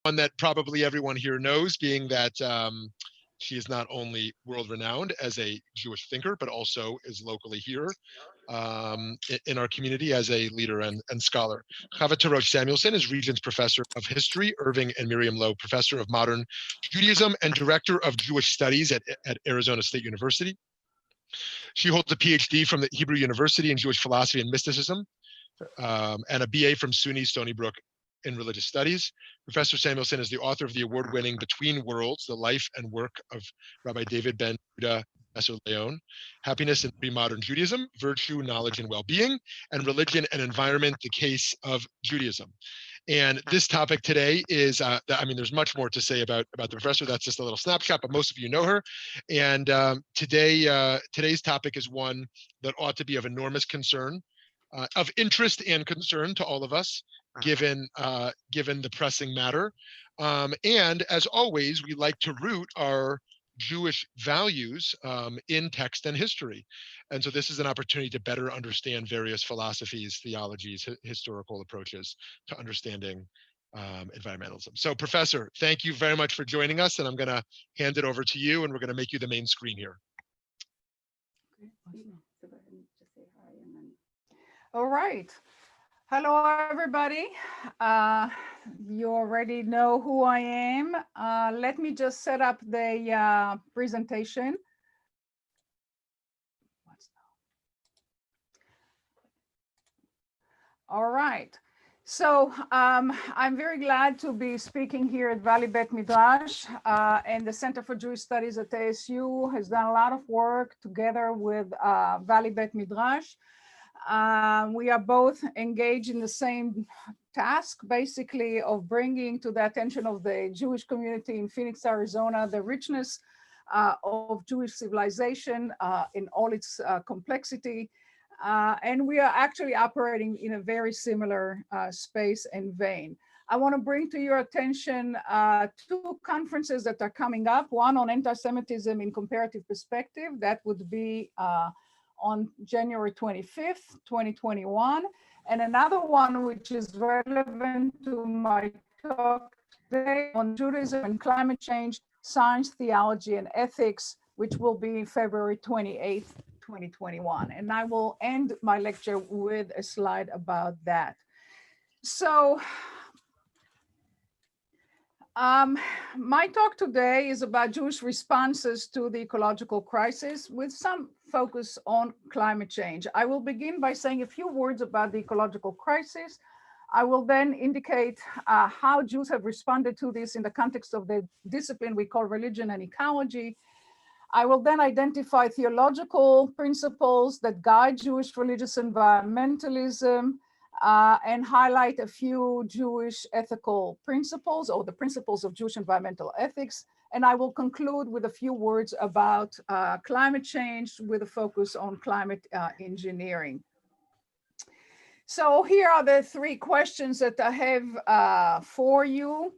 one that probably everyone here knows, being that she is not only world-renowned as a Jewish thinker, but also is locally here in our community as a leader and scholar. Hava Tirosh-Samuelson is Regents Professor of History, Irving and Miriam Loeb Professor of Modern Judaism, and Director of Jewish Studies at Arizona State University. She holds a PhD from the Hebrew University in Jewish Philosophy and Mysticism, and a BA from SUNY Stony Brook in Religious Studies. Professor Samuelson is the author of the award-winning Between Worlds, the Life and Work of Rabbi David Ben Yehuda Esser Leon, Happiness in Pre-Modern Judaism, Virtue, Knowledge, and Well-Being, and Religion and Environment, the Case of Judaism. And this topic today is, I mean, there's much more to say about the professor. That's just a little snapshot, but most of you know her. And today's topic is one that ought to be of enormous concern, of interest and concern to all of us, given the pressing matter. And as always, we like to root our Jewish values in text and history. And so this is an opportunity to better understand various philosophies, theologies, historical approaches to understanding environmentalism. So Professor, thank you very much for joining us, and I'm going to hand it over to you, and we're going to make you the main screen here. All right. Hello, everybody. You already know who I am. Let me just set up the presentation. All right. So I'm very glad to be speaking here at Valley Beit Midrash, and the Center for Jewish Studies at ASU has done a lot of work together with Valley Beit Midrash. We are both engaged in the same task, basically, of bringing to the attention of the Jewish community in Phoenix, Arizona, the richness of Jewish civilization in all its complexity. And we are actually operating in a very similar space and vein. I want to bring to your attention two conferences that are coming up, one on anti-Semitism in comparative perspective, that would be on January 25th, 2021, and another one which is relevant to my talk today on Judaism and climate change, science, theology, and ethics, which will be February 28th, 2021. And I will end my lecture with a slide about that. So my talk today is about Jewish responses to the ecological crisis with some focus on climate change. I will begin by saying a few words about the ecological crisis. I will then indicate how Jews have responded to this in the context of the discipline we call religion and ecology. I will then identify theological principles that guide Jewish religious environmentalism, and highlight a few Jewish ethical principles, or the principles of Jewish environmental ethics. And I will conclude with a few words about climate change with a focus on climate engineering. So here are the three questions that I have for you.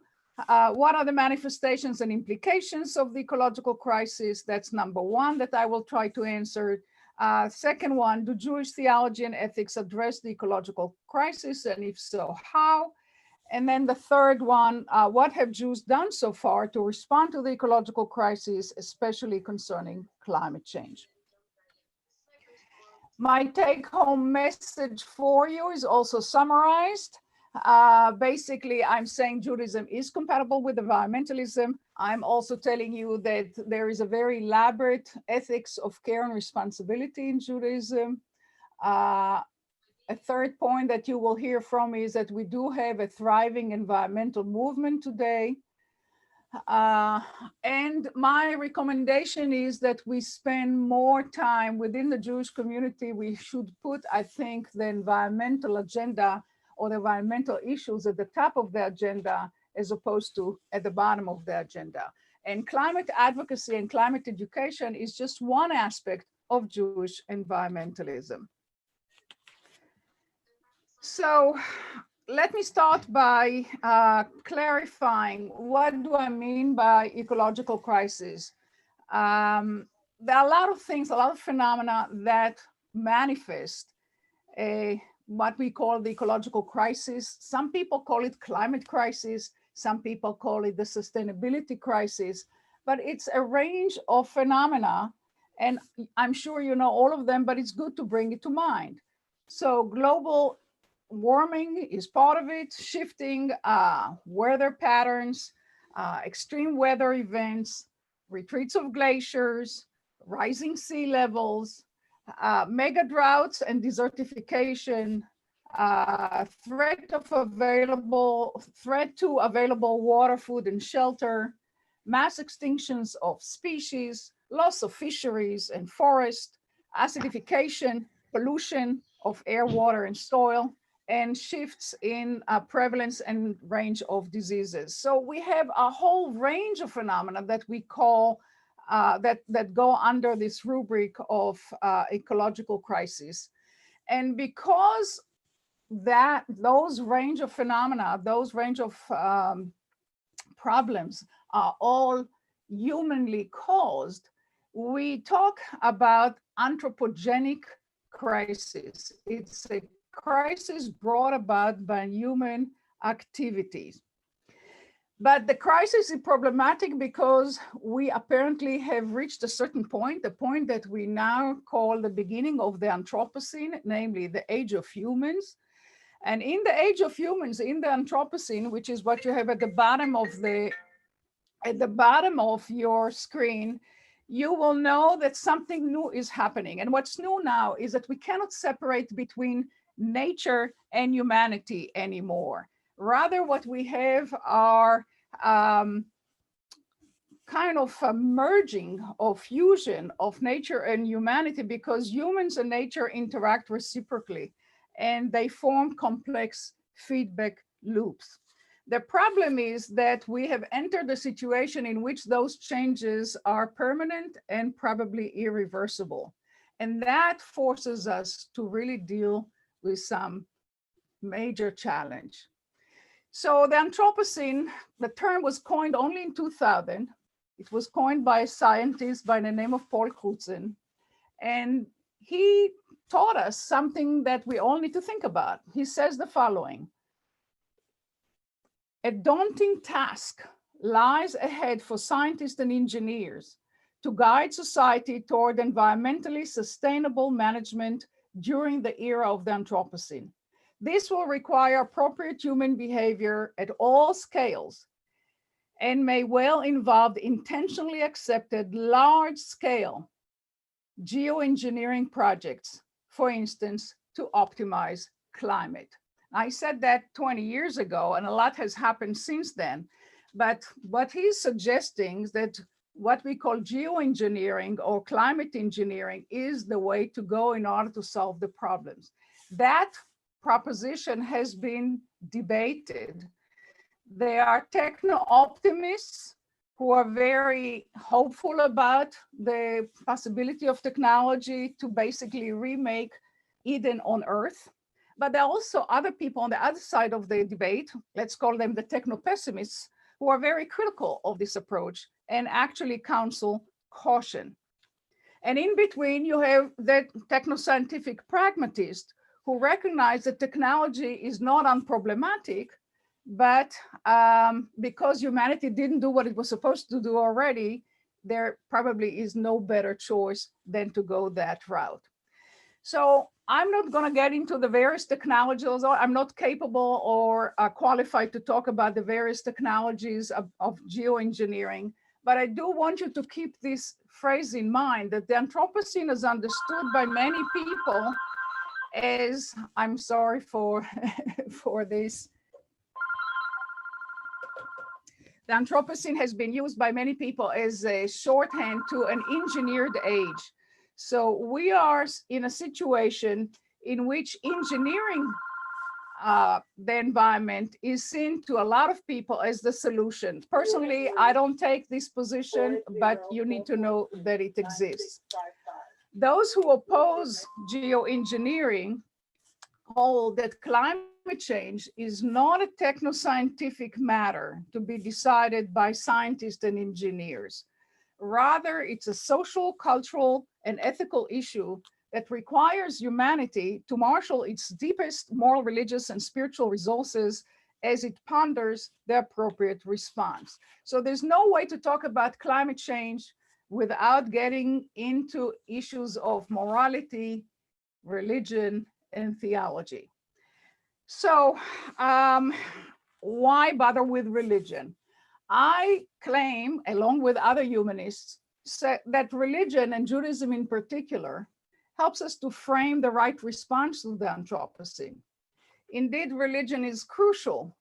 What are the manifestations and implications of the ecological crisis? That's number one that I will try to answer. Second one, do Jewish theology and ethics address the ecological crisis? And if so, how? And then the third one, what have Jews done so far to respond to the ecological crisis, especially concerning climate change? My take-home message for you is also summarized. Basically, I'm saying Judaism is compatible with environmentalism. I'm also telling you that there is a very elaborate ethics of care and responsibility in Judaism. A third point that you will hear from me is that we do have a thriving environmental movement today. And my recommendation is that we spend more time within the Jewish community. We should put, I think, the environmental agenda or the environmental issues at the top of the agenda as opposed to at the bottom of the agenda. And climate advocacy and climate education is just one aspect of Jewish environmentalism. So let me start by clarifying what do I mean by ecological crisis. There are a lot of things, a lot of phenomena that manifest what we call the ecological crisis. Some people call it climate crisis. Some people call it the sustainability crisis, but it's a range of phenomena. And I'm sure you know all of them, but it's good to bring it to mind. So global warming is part of it, shifting weather patterns, extreme weather events, retreats of glaciers, rising sea levels, mega droughts and desertification, threat to available water, food, and shelter, mass extinctions of species, loss of fisheries and forests, acidification, pollution of air, water, and soil, and shifts in prevalence and range of diseases. So we have a whole range of phenomena that we call that go under this rubric of ecological crisis. And because those range of phenomena, those range of problems are all humanly caused, we talk about anthropogenic crisis. It's a crisis brought about by human activities. But the crisis is problematic because we apparently have reached a certain point, the point that we now call the beginning of the Anthropocene, namely the age of humans. And in the age of humans, in the Anthropocene, which is what you have at the bottom of your screen, you will know that something new is happening. And what's new now is that we cannot separate between nature and humanity anymore. Rather, what we have are kind of a merging or fusion of nature and humanity, because humans and nature interact reciprocally and they form complex feedback loops. The problem is that we have entered a situation in which those changes are permanent and probably irreversible. And that forces us to really deal with some major challenge. So the Anthropocene, the term was coined only in 2000. It was coined by a scientist by the name of Paul Crutzen. And he taught us something that we all need to think about. He says the following: a daunting task lies ahead for scientists and engineers to guide society toward environmentally sustainable management during the era of the Anthropocene. This will require appropriate human behavior at all scales and may well involve intentionally accepted large-scale geoengineering projects, for instance, to optimize climate. I said that 20 years ago, and a lot has happened since then. But what he's suggesting is that what we call geoengineering or climate engineering is the way to go in order to solve the problems. That proposition has been debated. There are techno-optimists who are very hopeful about the possibility of technology to basically remake Eden on Earth. But there are also other people on the other side of the debate, let's call them the techno-pessimists, who are very critical of this approach and actually counsel caution. And in between, you have the techno-scientific pragmatist who recognize that technology is not unproblematic, but because humanity didn't do what it was supposed to do already, there probably is no better choice than to go that route. So I'm not going to get into the various technologies, although I'm not capable or qualified to talk about the various technologies of geoengineering. But I do want you to keep this phrase in mind, that the Anthropocene is understood by many people as, I'm sorry for, for this. The Anthropocene has been used by many people as a shorthand to an engineered age. So we are in a situation in which engineering the environment is seen to a lot of people as the solution. Personally, I don't take this position, but you need to know that it exists. Those who oppose geoengineering hold that climate change is not a techno-scientific matter to be decided by scientists and engineers. Rather, it's a social, cultural, and ethical issue that requires humanity to marshal its deepest moral, religious, and spiritual resources as it ponders the appropriate response. So there's no way to talk about climate change without getting into issues of morality, religion, and theology. So why bother with religion? I claim, along with other humanists, that religion, and Judaism in particular, helps us to frame the right response to the Anthropocene. Indeed, religion is crucial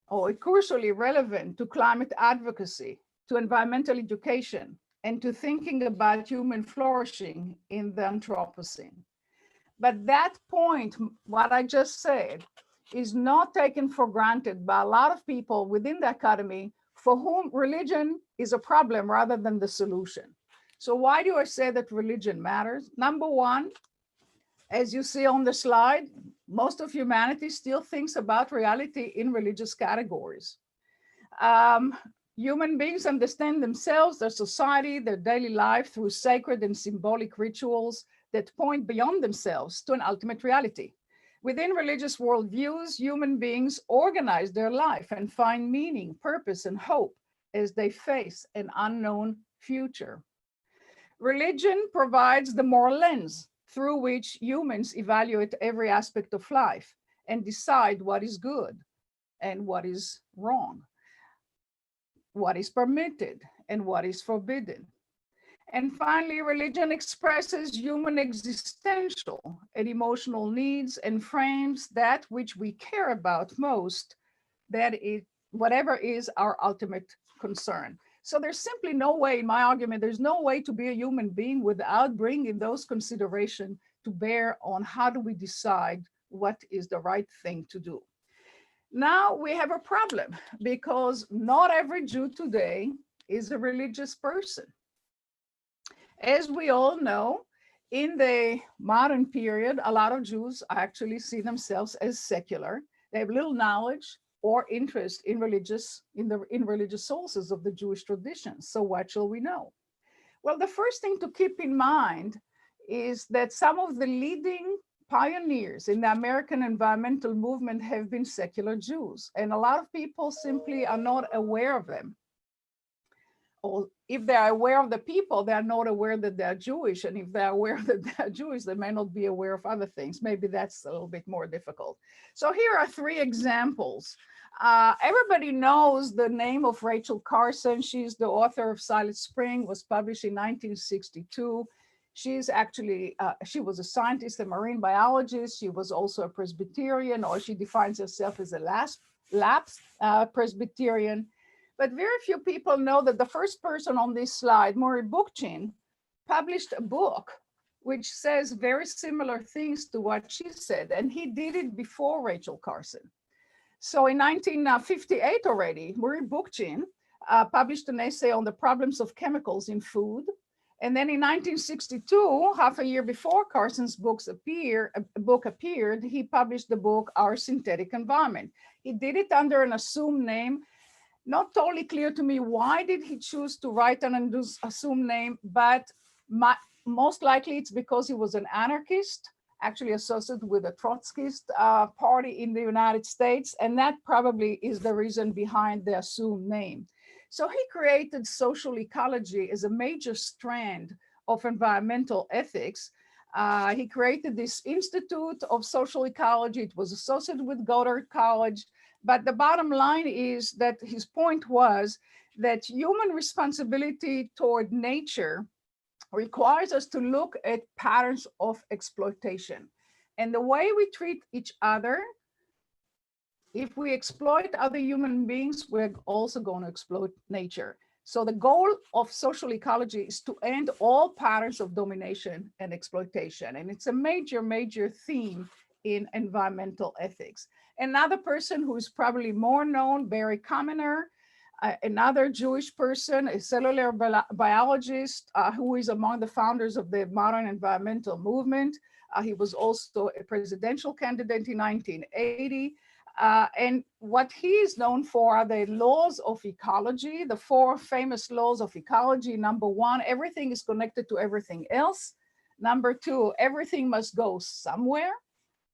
or crucially relevant to climate advocacy, to environmental education, and to thinking about human flourishing in the Anthropocene. But that point, what I just said, is not taken for granted by a lot of people within the academy for whom religion is a problem rather than the solution. So why do I say that religion matters? Number one, as you see on the slide, most of humanity still thinks about reality in religious categories. Human beings understand themselves, their society, their daily life through sacred and symbolic rituals that point beyond themselves to an ultimate reality. Within religious worldviews, human beings organize their life and find meaning, purpose, and hope as they face an unknown future. Religion provides the moral lens through which humans evaluate every aspect of life and decide what is good and what is wrong, what is permitted and what is forbidden. And finally, religion expresses human existential and emotional needs and frames that which we care about most, that is whatever is our ultimate concern. So there's simply no way, in my argument, there's no way to be a human being without bringing those considerations to bear on how do we decide what is the right thing to do. Now we have a problem because not every Jew today is a religious person. As we all know, in the modern period, a lot of Jews actually see themselves as secular. They have little knowledge or interest in religious sources of the Jewish tradition. So what shall we know? Well, the first thing to keep in mind is that some of the leading pioneers in the American environmental movement have been secular Jews, and a lot of people simply are not aware of them. Or if they are aware of the people, they are not aware that they're Jewish. And if they're aware that they're Jewish, they may not be aware of other things. Maybe that's a little bit more difficult. So here are three examples. Everybody knows the name of Rachel Carson. She's the author of Silent Spring, was published in 1962. She's actually, she was a scientist, a marine biologist. She was also a Presbyterian, or she defines herself as a lapsed Presbyterian. But very few people know that the first person on this slide, Murray Bookchin, published a book which says very similar things to what she said, and he did it before Rachel Carson. So in 1958 already, Murray Bookchin published an essay on the problems of chemicals in food. And then in 1962, half a year before Carson's book appeared, he published the book, Our Synthetic Environment. He did it under an assumed name. Not totally clear to me why did he choose to write an assumed name, but most likely it's because he was an anarchist, actually associated with the Trotskyist party in the United States, and that probably is the reason behind the assumed name. So he created social ecology as a major strand of environmental ethics. He created this Institute of Social Ecology. It was associated with Goddard College. But the bottom line is that his point was that human responsibility toward nature requires us to look at patterns of exploitation. And the way we treat each other, if we exploit other human beings, we're also going to exploit nature. So the goal of social ecology is to end all patterns of domination and exploitation. And it's a major, major theme in environmental ethics. Another person who is probably more known, Barry Commoner, another Jewish person, a cellular biologist who is among the founders of the modern environmental movement. He was also a presidential candidate in 1980. And what he is known for are the laws of ecology, the four famous laws of ecology. Number one, everything is connected to everything else. Number two, everything must go somewhere.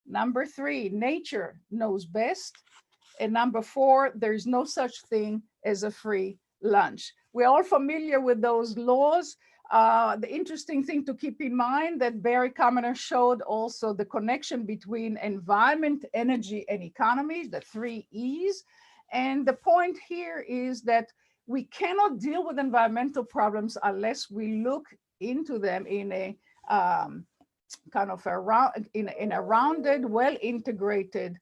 Number three, nature knows best. And number 4, there's no such thing as a free lunch. We're all familiar with those laws. The interesting thing to keep in mind that Barry Commoner showed also the connection between environment, energy, and economy, the 3 E's. And the point here is that we cannot deal with environmental problems unless we look into them in a kind of in a rounded, well-integrated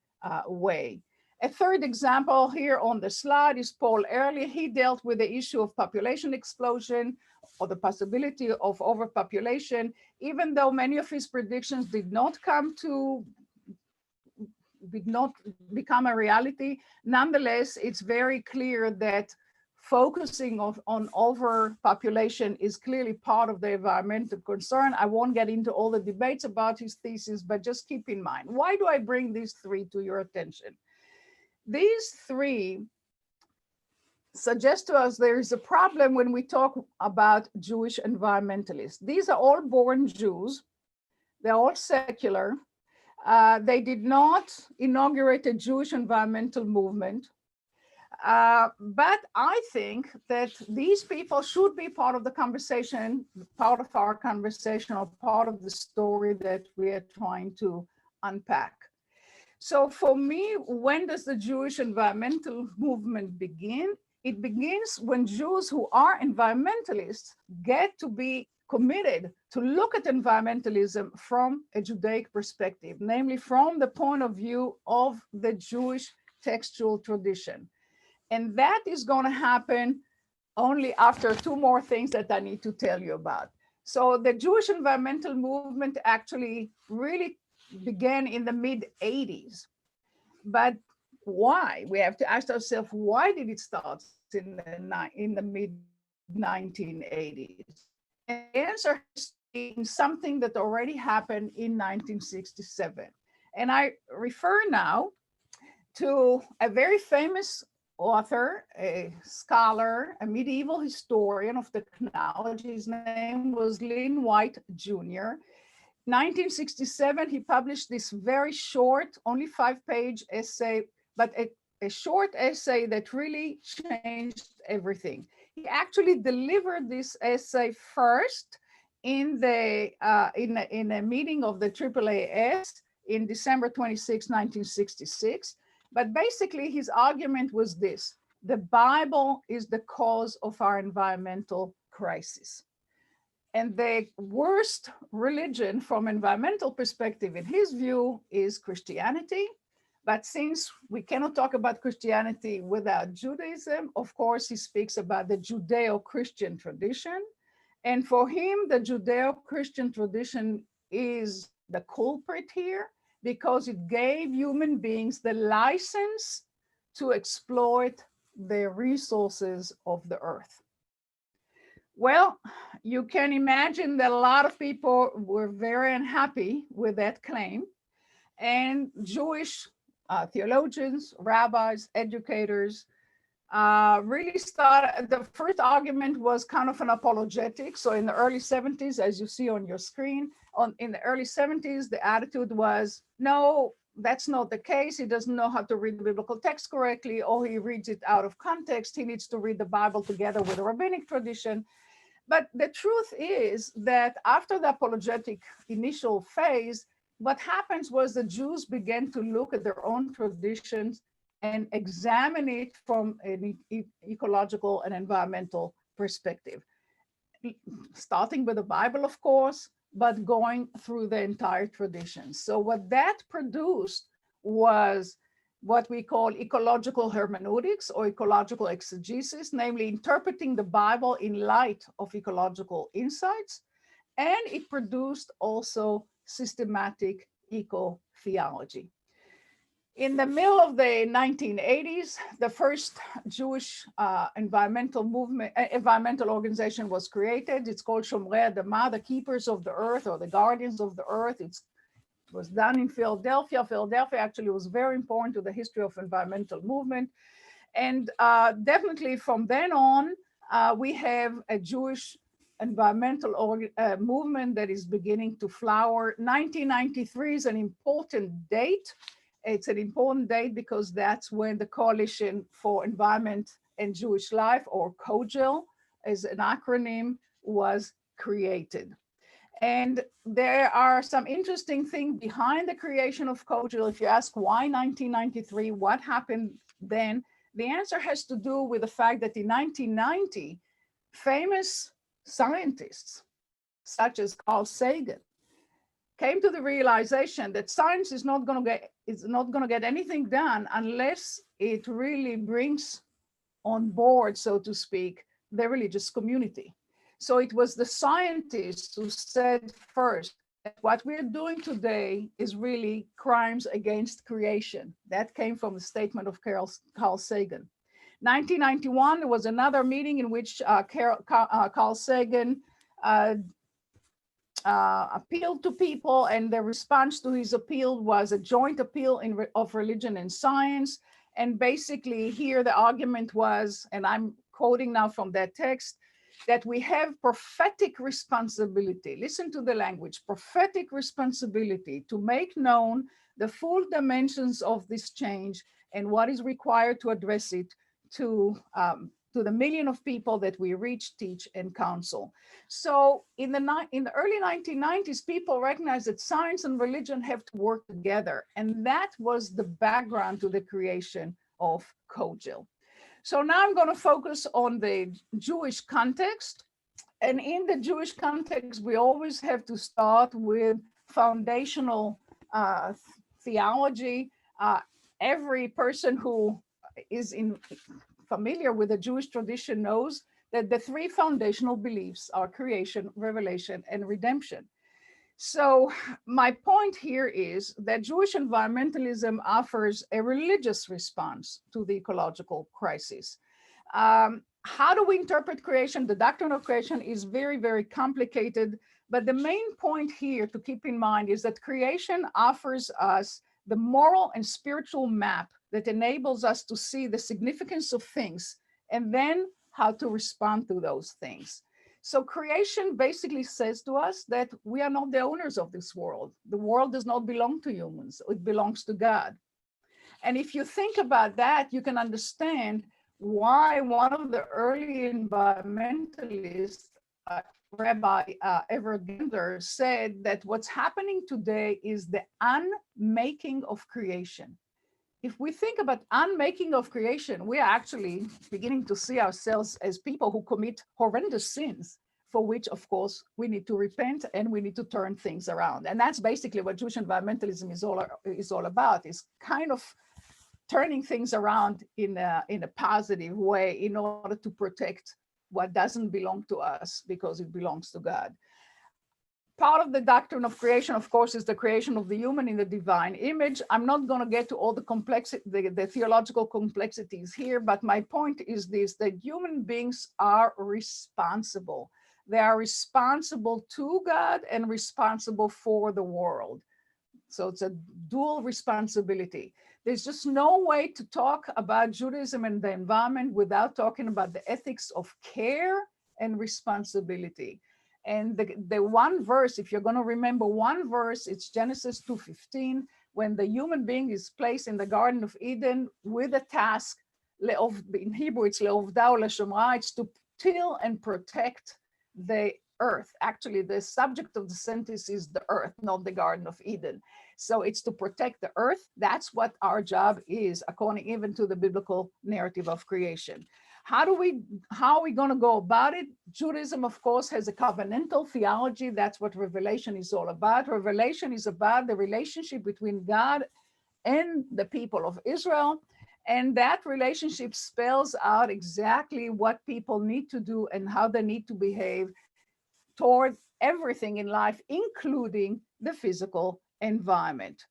way. A third example here on the slide is Paul Ehrlich. He dealt with the issue of population explosion or the possibility of overpopulation, even though many of his predictions did not become a reality. Nonetheless, it's very clear that focusing on overpopulation is clearly part of the environmental concern. I won't get into all the debates about his thesis, but just keep in mind. Why do I bring these 3 to your attention? These 3 suggest to us there is a problem when we talk about Jewish environmentalists. These are all born Jews. They're all secular. They did not inaugurate a Jewish environmental movement. But I think that these people should be part of the conversation, part of our conversation, or part of the story that we are trying to unpack. So for me, when does the Jewish environmental movement begin? It begins when Jews who are environmentalists get to be committed to look at environmentalism from a Judaic perspective, namely from the point of view of the Jewish textual tradition. And that is going to happen only after 2 more things that I need to tell you about. So the Jewish environmental movement actually really began in the mid-80s. But why? We have to ask ourselves, why did it start in the mid-1980s? And the answer is something that already happened in 1967. And I refer now to a very famous author, a scholar, a medieval historian of technology. His name was Lynn White Jr. 1967, he published this very short, only 5-page essay, but a short essay that really changed everything. He actually delivered this essay first in a meeting of the AAAS in December 26, 1966. But basically, his argument was this: the Bible is the cause of our environmental crisis. And the worst religion from environmental perspective, in his view, is Christianity. But since we cannot talk about Christianity without Judaism, of course, he speaks about the Judeo-Christian tradition. And for him, the Judeo-Christian tradition is the culprit here because it gave human beings the license to exploit the resources of the earth. Well, you can imagine that a lot of people were very unhappy with that claim. And Jewish theologians, rabbis, educators really started. The first argument was kind of an apologetic. So in the early 70s, as you see on your screen, in the early 70s, the attitude was, no, that's not the case. He doesn't know how to read the biblical text correctly, or he reads it out of context. He needs to read the Bible together with the rabbinic tradition. But the truth is that after the apologetic initial phase, what happens was the Jews began to look at their own traditions and examine it from an ecological and environmental perspective, starting with the Bible, of course, but going through the entire tradition. So what that produced was what we call ecological hermeneutics or ecological exegesis, namely interpreting the Bible in light of ecological insights. And it produced also systematic eco-theology. In the middle of the 1980s, the first Jewish environmental organization was created. It's called Shomrei Adama, the Keepers of the Earth, or the Guardians of the Earth. It was done in Philadelphia. Philadelphia actually was very important to the history of environmental movement. And definitely from then on, we have a Jewish environmental movement that is beginning to flower. 1993 is an important date. It's an important date because that's when the Coalition for Environment and Jewish Life, or COJEL as an acronym, was created. And there are some interesting things behind the creation of COJEL. If you ask why 1993, what happened then, the answer has to do with the fact that in 1990, famous scientists such as Carl Sagan came to the realization that science is not going to get anything done unless it really brings on board, so to speak, the religious community. So it was the scientists who said first that what we're doing today is really crimes against creation. That came from the statement of Carl Sagan. 1991, there was another meeting in which Carl Sagan appealed to people, and the response to his appeal was a joint appeal of religion and science. And basically here the argument was, and I'm quoting now from that text, that we have prophetic responsibility. Listen to the language: prophetic responsibility to make known the full dimensions of this change and what is required to address it to the million of people that we reach, teach, and counsel. So in the early 1990s, people recognized that science and religion have to work together. And that was the background to the creation of COJEL. So now I'm going to focus on the Jewish context. And in the Jewish context, we always have to start with foundational theology. Every person who is familiar with the Jewish tradition knows that the three foundational beliefs are creation, revelation, and redemption. So my point here is that Jewish environmentalism offers a religious response to the ecological crisis. How do we interpret creation? The doctrine of creation is very, very complicated, but the main point here to keep in mind is that creation offers us the moral and spiritual map that enables us to see the significance of things and then how to respond to those things. So creation basically says to us that we are not the owners of this world. The world does not belong to humans. It belongs to God. And if you think about that, you can understand why one of the early environmentalists, Rabbi Everett Gender, said that what's happening today is the unmaking of creation. If we think about unmaking of creation, we are actually beginning to see ourselves as people who commit horrendous sins, for which, of course, we need to repent and we need to turn things around. And that's basically what Jewish environmentalism is all about, is kind of turning things around in a positive way in order to protect what doesn't belong to us because it belongs to God. Part of the doctrine of creation, of course, is the creation of the human in the divine image. I'm not going to get to all the theological complexities here, but my point is this: that human beings are responsible. They are responsible to God and responsible for the world. So it's a dual responsibility. There's just no way to talk about Judaism and the environment without talking about the ethics of care and responsibility. And the one verse, if you're going to remember one verse, it's Genesis 2:15, when the human being is placed in the Garden of Eden with a task, in Hebrew it's le'ovda u'leshomra, it's to till and protect the earth. Actually, the subject of the sentence is the earth, not the Garden of Eden. So it's to protect the earth. That's what our job is, according even to the biblical narrative of creation. How are we going to go about it? Judaism, of course, has a covenantal theology. That's what Revelation is all about. Revelation is about the relationship between God and the people of Israel. And that relationship spells out exactly what people need to do and how they need to behave toward everything in life, including the physical environment.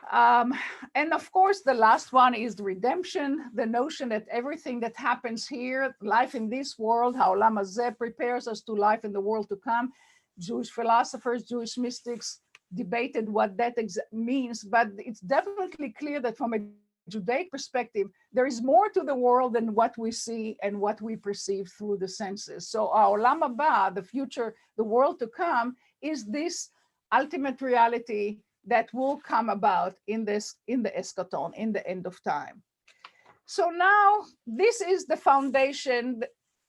And of course, the last one is the redemption, the notion that everything that happens here, life in this world, ha'olam hazeh, prepares us to life in the world to come. Jewish philosophers, Jewish mystics debated what that means, but it's definitely clear that from a Judaic perspective, there is more to the world than what we see and what we perceive through the senses. So ha'olam haba, the future, the world to come, is this ultimate reality that will come about in the eschaton, in the end of time. So now this is the foundation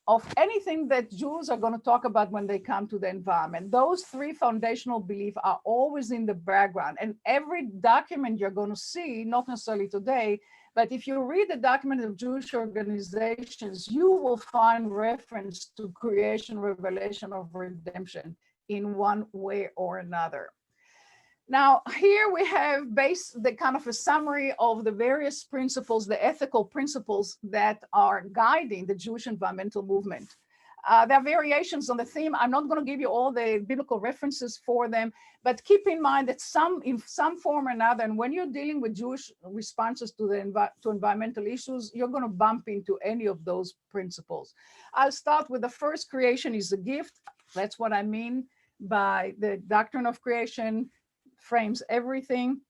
of anything that Jews are going to talk about when they come to the environment. Those three foundational beliefs are always in the background, and every document you're going to see, not necessarily today, but if you read the document of Jewish organizations, you will find reference to creation, revelation, of redemption in one way or another. Now, here we have based the kind of a summary of the various principles, the ethical principles that are guiding the Jewish environmental movement. There are variations on the theme. I'm not going to give you all the biblical references for them, but keep in mind that in some form or another, and when you're dealing with Jewish responses to environmental issues, you're going to bump into any of those principles. I'll start with the first: creation is a gift. That's what I mean by the doctrine of creation frames everything.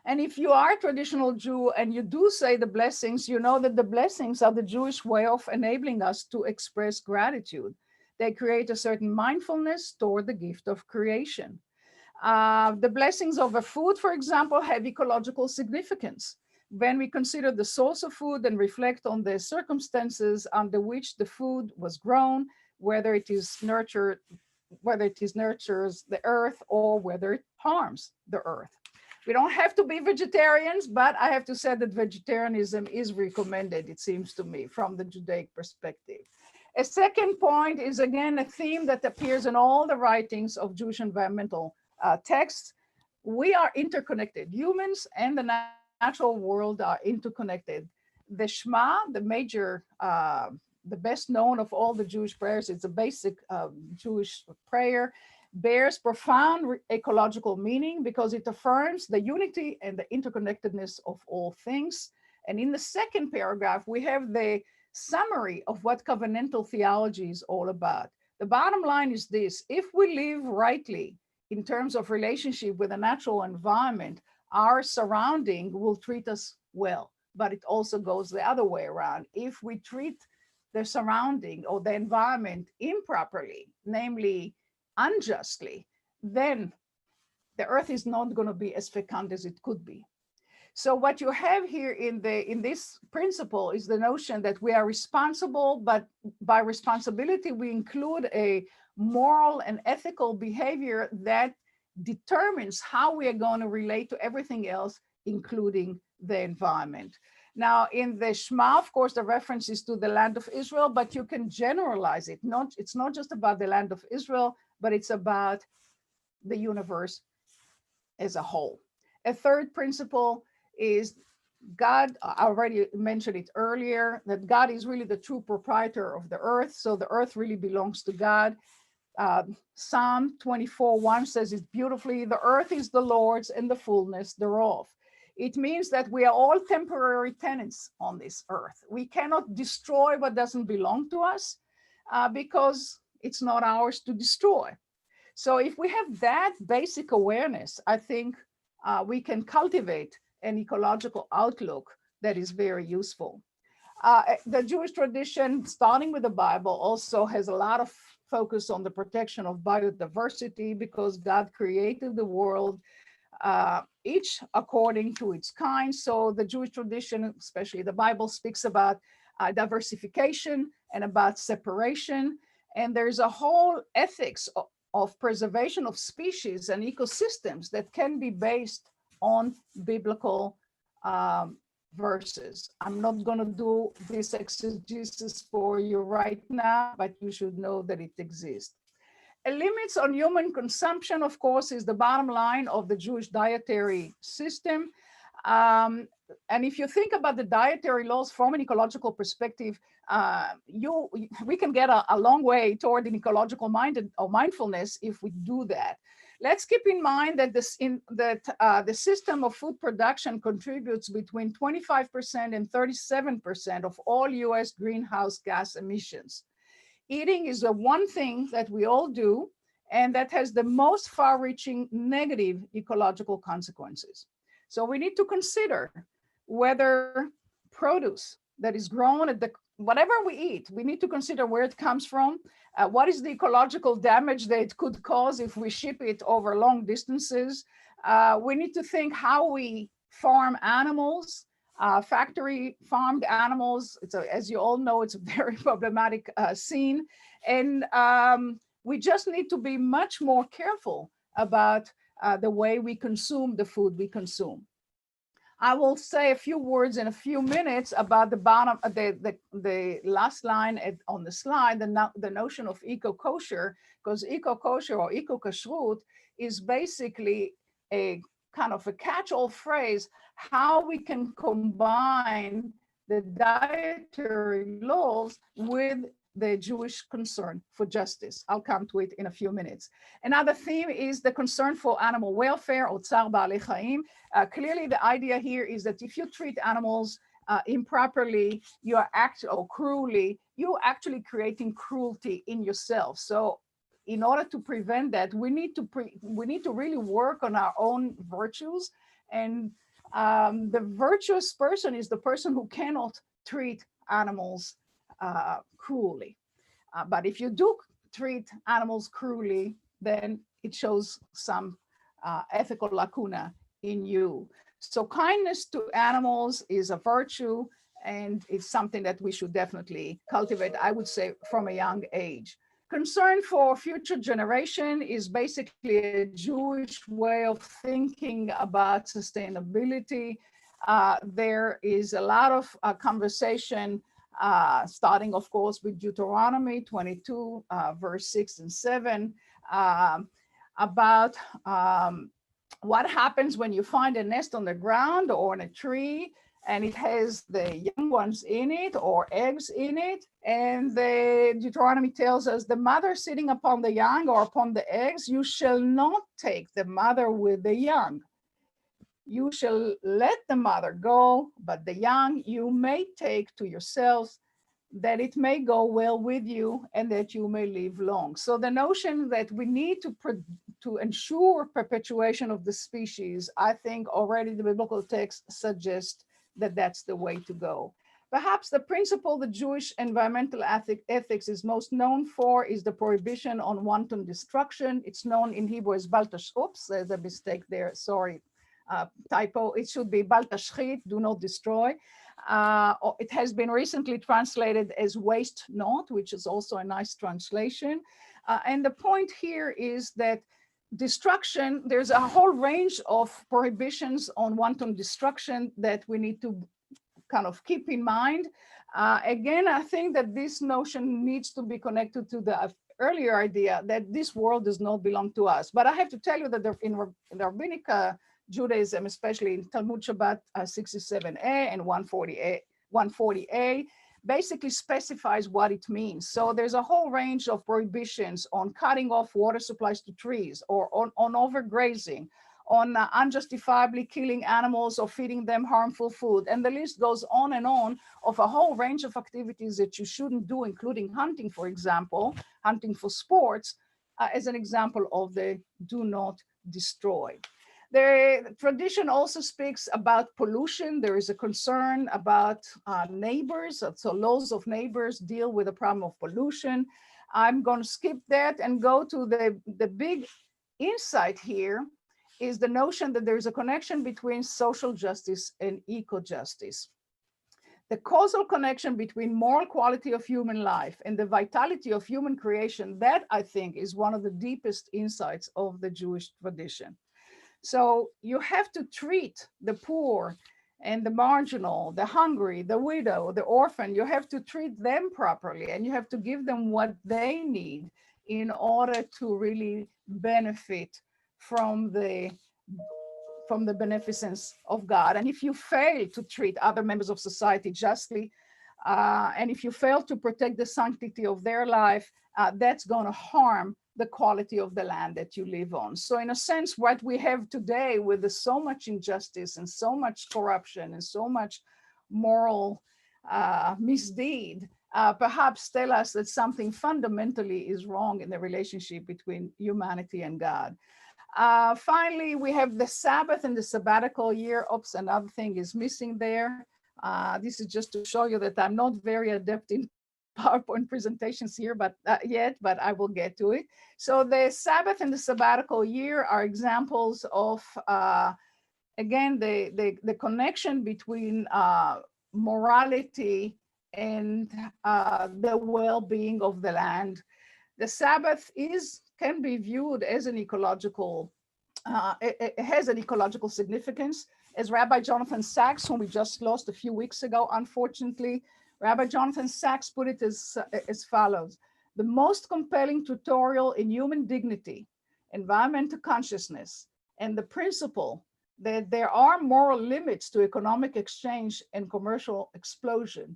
And if you are a traditional Jew and you do say the blessings, you know that the blessings are the Jewish way of enabling us to express gratitude. They create a certain mindfulness toward the gift of creation. The blessings of a food, for example, have ecological significance. When we consider the source of food and reflect on the circumstances under which the food was grown, whether it nurtures the earth or whether it harms the earth. We don't have to be vegetarians, but I have to say that vegetarianism is recommended, it seems to me, from the Judaic perspective. A second point is, again, a theme that appears in all the writings of Jewish environmental texts. We are interconnected. Humans and the natural world are interconnected. The Shema, the best known of all the Jewish prayers, it's a basic Jewish prayer, bears profound ecological meaning because it affirms the unity and the interconnectedness of all things. And in the second paragraph, we have the summary of what covenantal theology is all about. The bottom line is this: if we live rightly in terms of relationship with the natural environment, our surrounding will treat us well. But it also goes the other way around. If we treat the surrounding or the environment improperly, namely unjustly, then the earth is not going to be as fecund as it could be. So what you have here in this principle is the notion that we are responsible, but by responsibility we include a moral and ethical behavior that determines how we are going to relate to everything else, including the environment. Now, in the Shema, of course, the reference is to the land of Israel, but you can generalize it. It's not just about the land of Israel, but it's about the universe as a whole. A third principle is God. I already mentioned it earlier, that God is really the true proprietor of the earth. So the earth really belongs to God. Psalm 24:1 says it beautifully: the earth is the Lord's and the fullness thereof. It means that we are all temporary tenants on this earth. We cannot destroy what doesn't belong to us because it's not ours to destroy. So if we have that basic awareness, I think we can cultivate an ecological outlook that is very useful. The Jewish tradition, starting with the Bible, also has a lot of focus on the protection of biodiversity because God created the world each according to its kind. So the Jewish tradition, especially the Bible, speaks about diversification and about separation. And there's a whole ethics of preservation of species and ecosystems that can be based on biblical verses. I'm not going to do this exegesis for you right now, but you should know that it exists. Limits on human consumption, of course, is the bottom line of the Jewish dietary system. And if you think about the dietary laws from an ecological perspective, we can get a long way toward an ecological mindfulness if we do that. Let's keep in mind that the system of food production contributes between 25% and 37% of all US greenhouse gas emissions. Eating is the one thing that we all do, and that has the most far-reaching negative ecological consequences. So we need to consider whether produce that is grown at whatever we eat, we need to consider where it comes from, what is the ecological damage that it could cause if we ship it over long distances, We need to think how we farm animals, factory farmed animals. As you all know, it's a very problematic scene. And we just need to be much more careful about the way we consume the food we consume. I will say a few words in a few minutes about the bottom, the last line on the slide, the notion of eco-kosher, because eco-kosher or eco-kashrut is basically a kind of a catch-all phrase, how we can combine the dietary laws with the Jewish concern for justice. I'll come to it in a few minutes. Another theme is the concern for animal welfare, or tzar ba'alei chaim. Clearly, the idea here is that if you treat animals improperly, or cruelly, you're actually creating cruelty in yourself. So in order to prevent that, we need to really work on our own virtues. And the virtuous person is the person who cannot treat animals cruelly. But if you do treat animals cruelly, then it shows some ethical lacuna in you. So kindness to animals is a virtue, and it's something that we should definitely cultivate, I would say, from a young age. Concern for future generation is basically a Jewish way of thinking about sustainability. There is a lot of conversation, starting, of course, with Deuteronomy 22, verse 6 and 7, about what happens when you find a nest on the ground or in a tree, and it has the young ones in it or eggs in it. And the Deuteronomy tells us the mother sitting upon the young or upon the eggs, you shall not take the mother with the young. You shall let the mother go, but the young you may take to yourselves, that it may go well with you and that you may live long. So the notion that we need to ensure perpetuation of the species, I think already the biblical text suggests that that's the way to go. Perhaps the principle the Jewish environmental ethics is most known for is the prohibition on wanton destruction. It's known in Hebrew as bal tash, oops, there's a mistake there, sorry, typo. It should be bal tashchit, do not destroy. It has been recently translated as waste not, which is also a nice translation. And the point here is that destruction, there's a whole range of prohibitions on wanton destruction that we need to kind of keep in mind. Again, I think that this notion needs to be connected to the earlier idea that this world does not belong to us. But I have to tell you that in the rabbinic Judaism, especially in Talmud Shabbat 67a and 140a, basically specifies what it means. So there's a whole range of prohibitions on cutting off water supplies to trees, or on overgrazing, on unjustifiably killing animals or feeding them harmful food. And the list goes on and on of a whole range of activities that you shouldn't do, including hunting, for example, hunting for sports, as an example of the do not destroy. The tradition also speaks about pollution. There is a concern about neighbors. So laws of neighbors deal with the problem of pollution. I'm going to skip that and go to the big insight here is the notion that there's a connection between social justice and eco-justice. The causal connection between moral quality of human life and the vitality of human creation, that I think is one of the deepest insights of the Jewish tradition. So you have to treat the poor and the marginal, the hungry, the widow, the orphan. You have to treat them properly, and you have to give them what they need in order to really benefit from the beneficence of God. And if you fail to treat other members of society justly, and if you fail to protect the sanctity of their life, that's going to harm the quality of the land that you live on. So in a sense, what we have today with so much injustice and so much corruption and so much moral misdeed, perhaps tell us that something fundamentally is wrong in the relationship between humanity and God. Finally, we have the Sabbath and the sabbatical year. Oops, another thing is missing there. This is just to show you that I'm not very adept in PowerPoint presentations here, but but I will get to it. So the Sabbath and the Sabbatical year are examples of, again, the connection between morality and the well-being of the land. The Sabbath can be viewed as an ecological, it has an ecological significance. As Rabbi Jonathan Sachs, whom we just lost a few weeks ago, unfortunately, Rabbi Jonathan Sachs put it as follows: the most compelling tutorial in human dignity, environmental consciousness, and the principle that there are moral limits to economic exchange and commercial exploitation,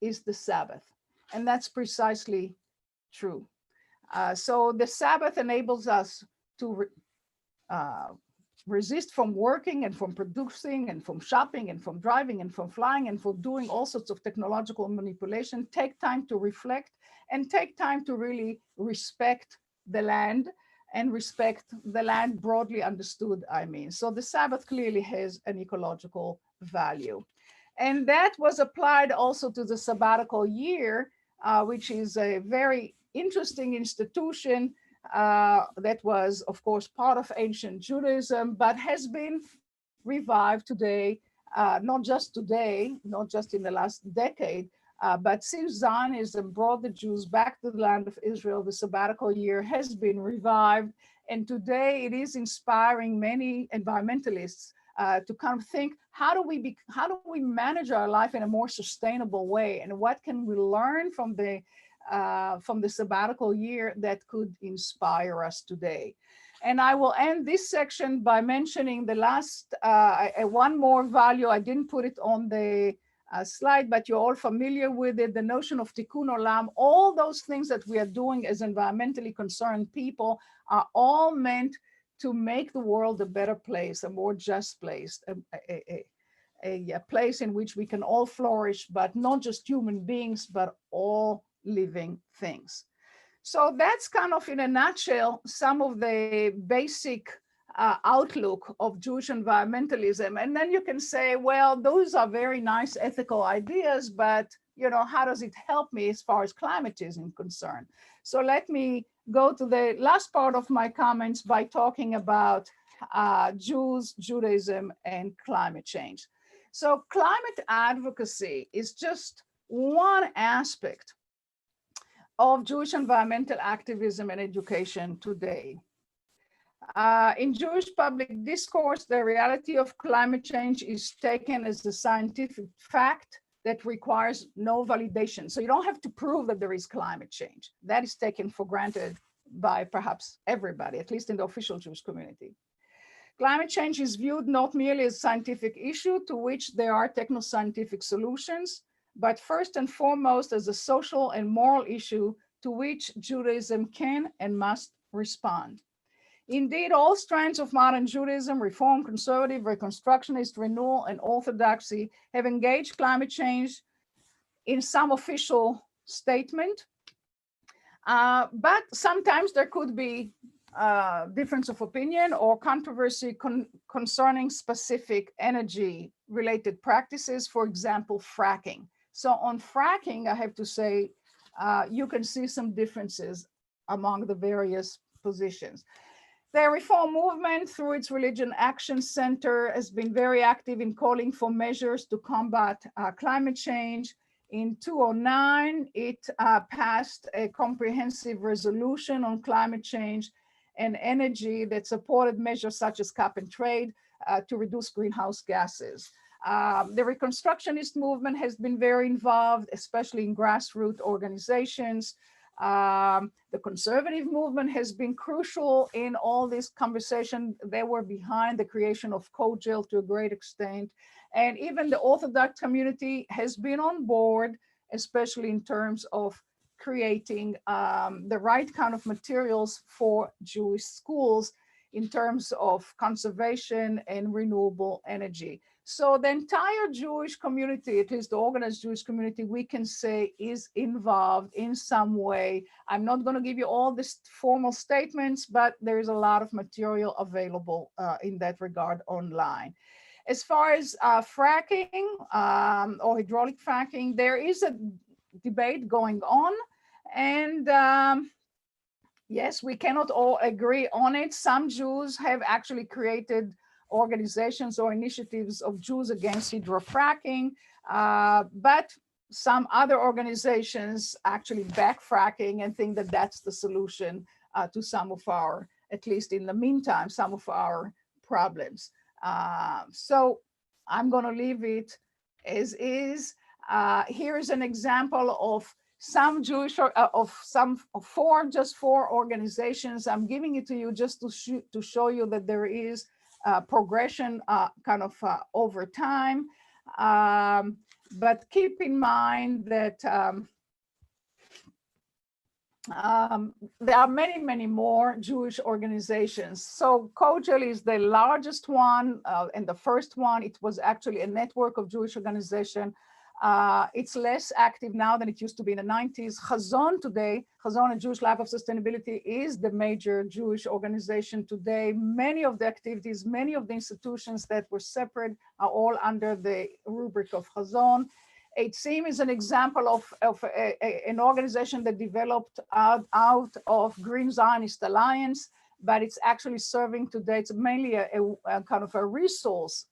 is the Sabbath. And that's precisely true. So the Sabbath enables us to resist from working and from producing and from shopping and from driving and from flying and from doing all sorts of technological manipulation, take time to reflect and take time to really respect the land and respect the land broadly understood, I mean. So the Sabbath clearly has an ecological value. And that was applied also to the sabbatical year, which is a very interesting institution that was, of course, part of ancient Judaism, but has been revived today, not just today, not just in the last decade, but since Zionism brought the Jews back to the land of Israel, the sabbatical year has been revived. And today it is inspiring many environmentalists to kind of think, how do we manage our life in a more sustainable way? And what can we learn from the sabbatical year that could inspire us today? And I will end this section by mentioning the last, one more value. I didn't put it on the slide, but you're all familiar with it, the notion of tikkun olam. All those things that we are doing as environmentally concerned people are all meant to make the world a better place, a more just place, a place in which we can all flourish, but not just human beings, but all living things. So that's kind of, in a nutshell, some of the basic outlook of Jewish environmentalism. And then you can say, well, those are very nice ethical ideas, but how does it help me as far as climate change is concerned? So let me go to the last part of my comments by talking about Jews, Judaism, and climate change. So climate advocacy is just one aspect of Jewish environmental activism and education today. In Jewish public discourse, the reality of climate change is taken as a scientific fact that requires no validation. So you don't have to prove that there is climate change. That is taken for granted by perhaps everybody, at least in the official Jewish community. Climate change is viewed not merely as a scientific issue to which there are techno-scientific solutions, but first and foremost as a social and moral issue to which Judaism can and must respond. Indeed, all strands of modern Judaism, Reform, Conservative, Reconstructionist, Renewal, and Orthodoxy have engaged climate change in some official statement. But sometimes there could be difference of opinion or controversy concerning specific energy-related practices, for example, fracking. So on fracking, I have to say, you can see some differences among the various positions. The Reform movement, through its Religion Action Center, has been very active in calling for measures to combat climate change. In 2009, it passed a comprehensive resolution on climate change and energy that supported measures such as cap and trade to reduce greenhouse gases. The Reconstructionist movement has been very involved, especially in grassroots organizations. The conservative movement has been crucial in all this conversation. They were behind the creation of co-jail to a great extent. And even the Orthodox community has been on board, especially in terms of creating the right kind of materials for Jewish schools in terms of conservation and renewable energy. So the entire Jewish community, at least the organized Jewish community, we can say is involved in some way. I'm not going to give you all these formal statements, but there is a lot of material available in that regard online. As far as fracking or hydraulic fracking, there is a debate going on, and yes, we cannot all agree on it. Some Jews have actually created organizations or initiatives of Jews against hydrofracking, but some other organizations actually back fracking and think that that's the solution to some of our, at least in the meantime, some of our problems. So I'm going to leave it as is. Here's an example of some Jewish, of four organizations. I'm giving it to you just to show you that there is progression kind of over time. But keep in mind that there are many, many more Jewish organizations. So Kosher is the largest one and the first one. It was actually a network of Jewish organizations. It's less active now than it used to be in the 90s. Chazon today, Chazon, a Jewish Life of Sustainability, is the major Jewish organization today. Many of the activities, many of the institutions that were separate are all under the rubric of Chazon. HCM is an example of an organization that developed out of Green Zionist Alliance, but it's actually serving today. It's mainly a kind of a resource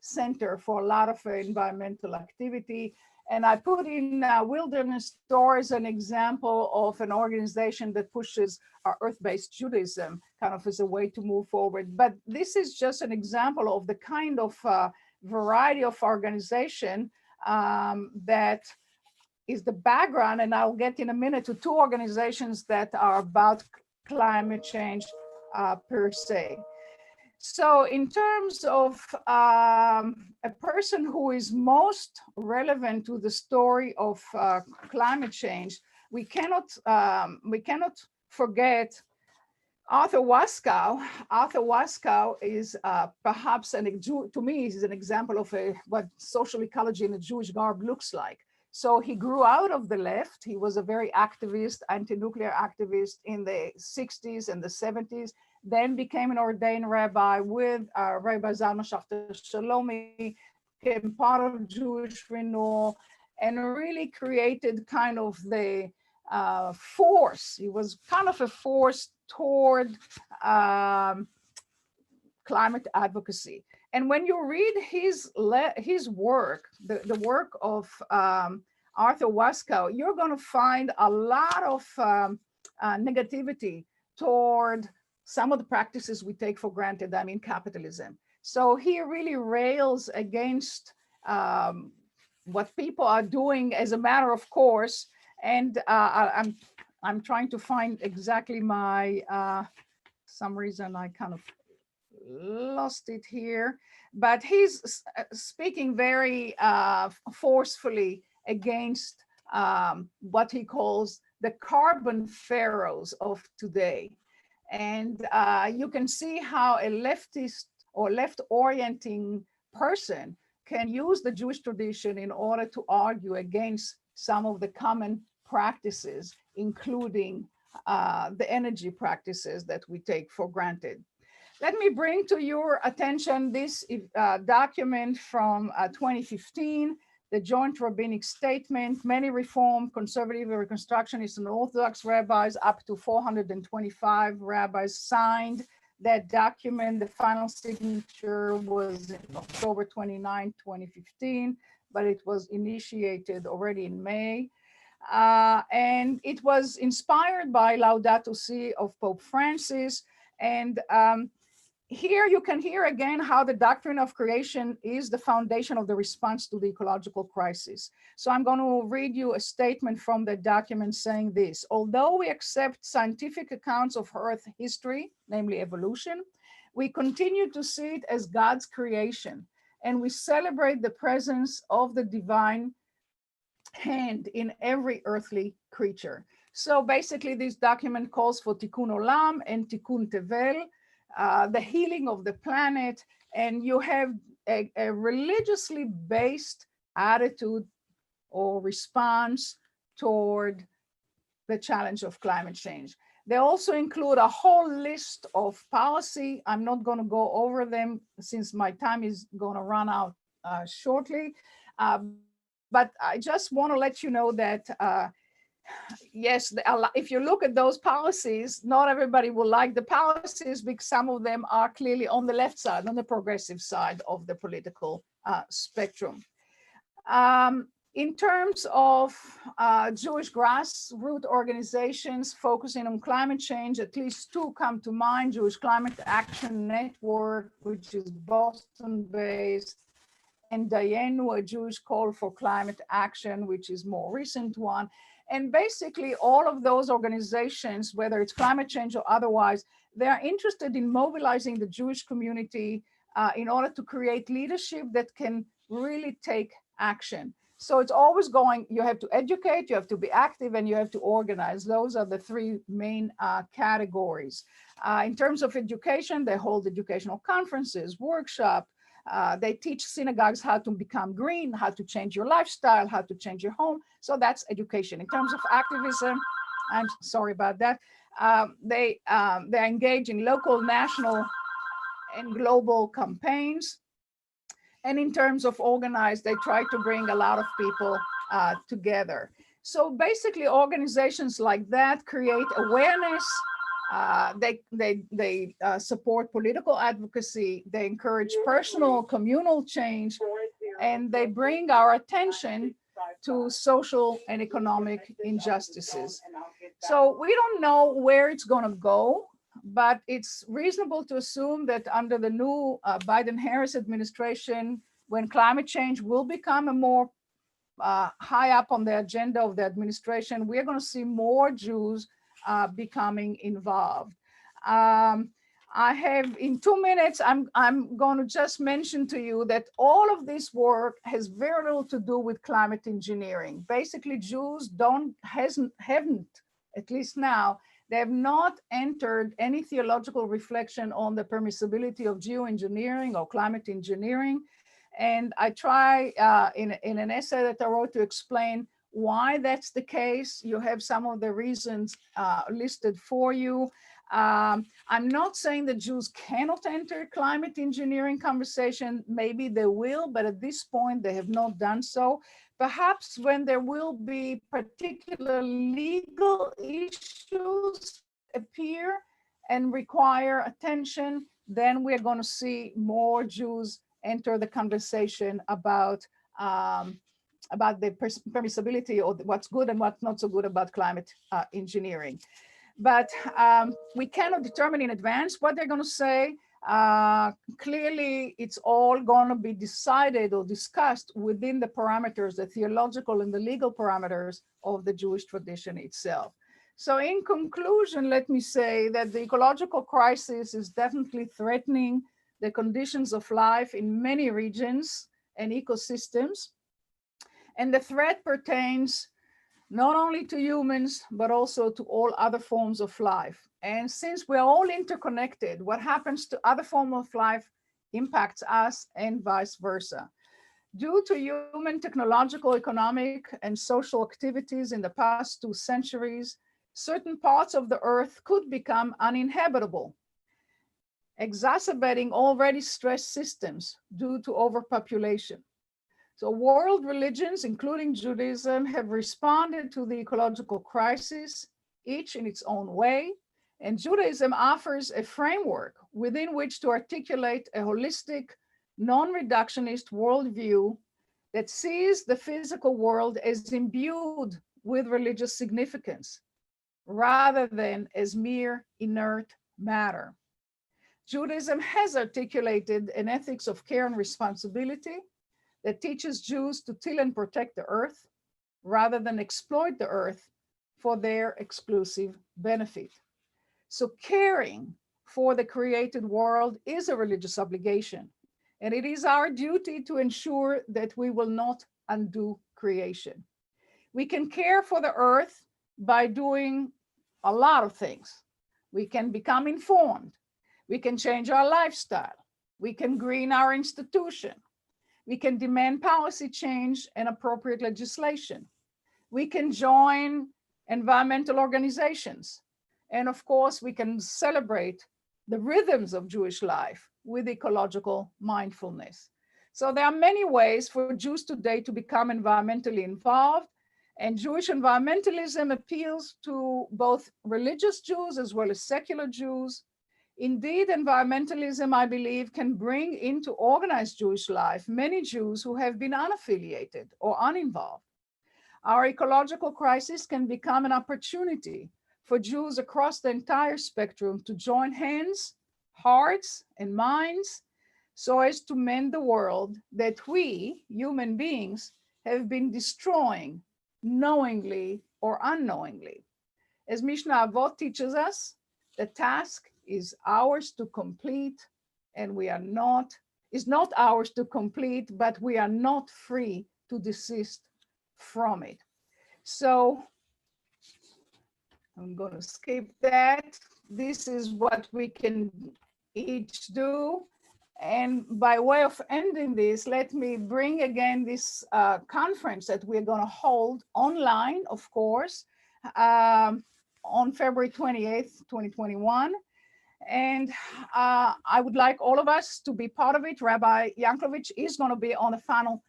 center for a lot of environmental activity. And I put in Wilderness Store as an example of an organization that pushes earth-based Judaism kind of as a way to move forward. But this is just an example of the kind of variety of organization that is the background, and I'll get in a minute to two organizations that are about climate change per se. So in terms of a person who is most relevant to the story of climate change, we cannot forget Arthur Waskow. Arthur Waskow is perhaps, to me, is an example of what social ecology in a Jewish garb looks like. So he grew out of the left. He was a very activist, anti-nuclear activist in the 60s and the 70s, then became an ordained rabbi with Rabbi Zalman Schachter Shalomi, became part of Jewish Renewal, and really created kind of the force. He was kind of a force toward climate advocacy. And when you read his work, the work of Arthur Waskow, you're going to find a lot of negativity toward some of the practices we take for granted, I mean capitalism. So he really rails against what people are doing as a matter of course. And I'm trying to find exactly my, some reason I kind of lost it here, but he's speaking very forcefully against what he calls the carbon pharaohs of today. And you can see how a leftist or left-orienting person can use the Jewish tradition in order to argue against some of the common practices, including the energy practices that we take for granted. Let me bring to your attention this document from 2015, the Joint Rabbinic Statement. Many Reform, Conservative, Reconstructionist, and Orthodox rabbis, up to 425 rabbis, signed that document. The final signature was in October 29, 2015, but it was initiated already in May. And it was inspired by Laudato Si of Pope Francis. And here you can hear again how the doctrine of creation is the foundation of the response to the ecological crisis. So I'm going to read you a statement from the document saying this: although we accept scientific accounts of Earth history, namely evolution, we continue to see it as God's creation, and we celebrate the presence of the divine hand in every earthly creature. So basically this document calls for tikkun olam and tikkun tevel, the healing of the planet, and you have a religiously based attitude or response toward the challenge of climate change. They also include a whole list of policy. I'm not going to go over them since my time is going to run out shortly. But I just want to let you know that yes, if you look at those policies, not everybody will like the policies because some of them are clearly on the left side, on the progressive side of the political spectrum. In terms of Jewish grassroots organizations focusing on climate change, at least two come to mind: Jewish Climate Action Network, which is Boston-based, and Dayenu, a Jewish Call for Climate Action, which is more recent one. And basically all of those organizations, whether it's climate change or otherwise, they are interested in mobilizing the Jewish community in order to create leadership that can really take action. So it's always going, you have to educate, you have to be active, and you have to organize. Those are the three main categories. In terms of education, they hold educational conferences, workshops. They teach synagogues how to become green, how to change your lifestyle, how to change your home. So that's education. In terms of activism, I'm sorry about that. They engage in local, national, and global campaigns. And in terms of organized, they try to bring a lot of people together. So basically, organizations like that create awareness. They support political advocacy. They encourage personal, communal change, and they bring our attention to social and economic injustices. So we don't know where it's going to go, but it's reasonable to assume that under the new Biden-Harris administration, when climate change will become a more high up on the agenda of the administration, we're going to see more Jews becoming involved. I have, in 2 minutes, I'm going to just mention to you that all of this work has very little to do with climate engineering. Basically, Jews haven't, at least now, they have not entered any theological reflection on the permissibility of geoengineering or climate engineering. And I try in an essay that I wrote to explain why that's the case. You have some of the reasons listed for you. I'm not saying that Jews cannot enter climate engineering conversation. Maybe they will, but at this point they have not done so. Perhaps when there will be particular legal issues appear and require attention, then we're going to see more Jews enter the conversation about the permissibility or what's good and what's not so good about climate engineering. But we cannot determine in advance what they're going to say. Clearly, it's all going to be decided or discussed within the parameters, the theological and the legal parameters of the Jewish tradition itself. So in conclusion, let me say that the ecological crisis is definitely threatening the conditions of life in many regions and ecosystems. And the threat pertains not only to humans, but also to all other forms of life. And since we're all interconnected, what happens to other forms of life impacts us and vice versa. Due to human technological, economic, and social activities in the past 2 centuries, certain parts of the earth could become uninhabitable, exacerbating already stressed systems due to overpopulation. So world religions, including Judaism, have responded to the ecological crisis, each in its own way. And Judaism offers a framework within which to articulate a holistic, non-reductionist worldview that sees the physical world as imbued with religious significance, rather than as mere inert matter. Judaism has articulated an ethics of care and responsibility that teaches Jews to till and protect the earth rather than exploit the earth for their exclusive benefit. So caring for the created world is a religious obligation, and it is our duty to ensure that we will not undo creation. We can care for the earth by doing a lot of things. We can become informed. We can change our lifestyle. We can green our institution. We can demand policy change and appropriate legislation. We can join environmental organizations. And of course, we can celebrate the rhythms of Jewish life with ecological mindfulness. So there are many ways for Jews today to become environmentally involved, and Jewish environmentalism appeals to both religious Jews as well as secular Jews. Indeed, environmentalism, I believe, can bring into organized Jewish life many Jews who have been unaffiliated or uninvolved. Our ecological crisis can become an opportunity for Jews across the entire spectrum to join hands, hearts, and minds so as to mend the world that we, human beings, have been destroying knowingly or unknowingly. As Mishnah Avot teaches us, the task is ours to complete, and is not ours to complete, but we are not free to desist from it. So I'm going to skip that. This is what we can each do. And by way of ending this, let me bring again this conference that we're going to hold online, of course, on February 28th, 2021. And I would like all of us to be part of it. Rabbi Yanklowitz is going to be on the final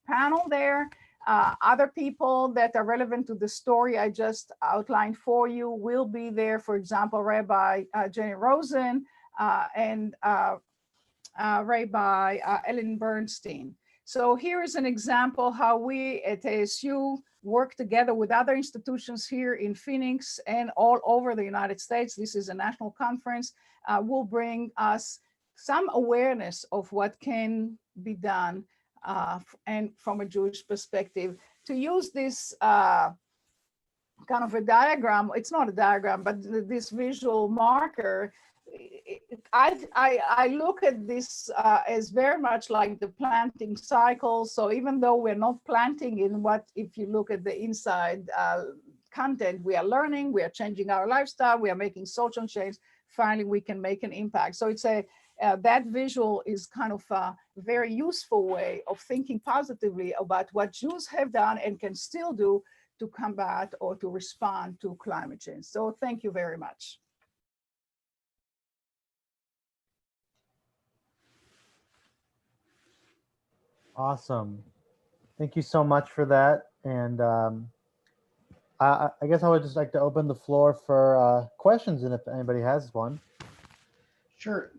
panel there. Other people that are relevant to the story I just outlined for you will be there. For example, Rabbi Jenny Rosen and Rabbi Ellen Bernstein. So here is an example how we at ASU work together with other institutions here in Phoenix and all over the United States. This is a national conference. Will bring us some awareness of what can be done and from a Jewish perspective. To use this kind of a diagram, it's not a diagram, but this visual marker, I look at this as very much like the planting cycle. So even though we're not planting in what, if you look at the inside content, we are learning, we are changing our lifestyle, we are making social change, finally we can make an impact. So it's that visual is kind of a very useful way of thinking positively about what Jews have done and can still do to combat or to respond to climate change. So thank you very much. Awesome. Thank you so much for that. And I guess I would just like to open the floor for questions, and if anybody has one. Sure.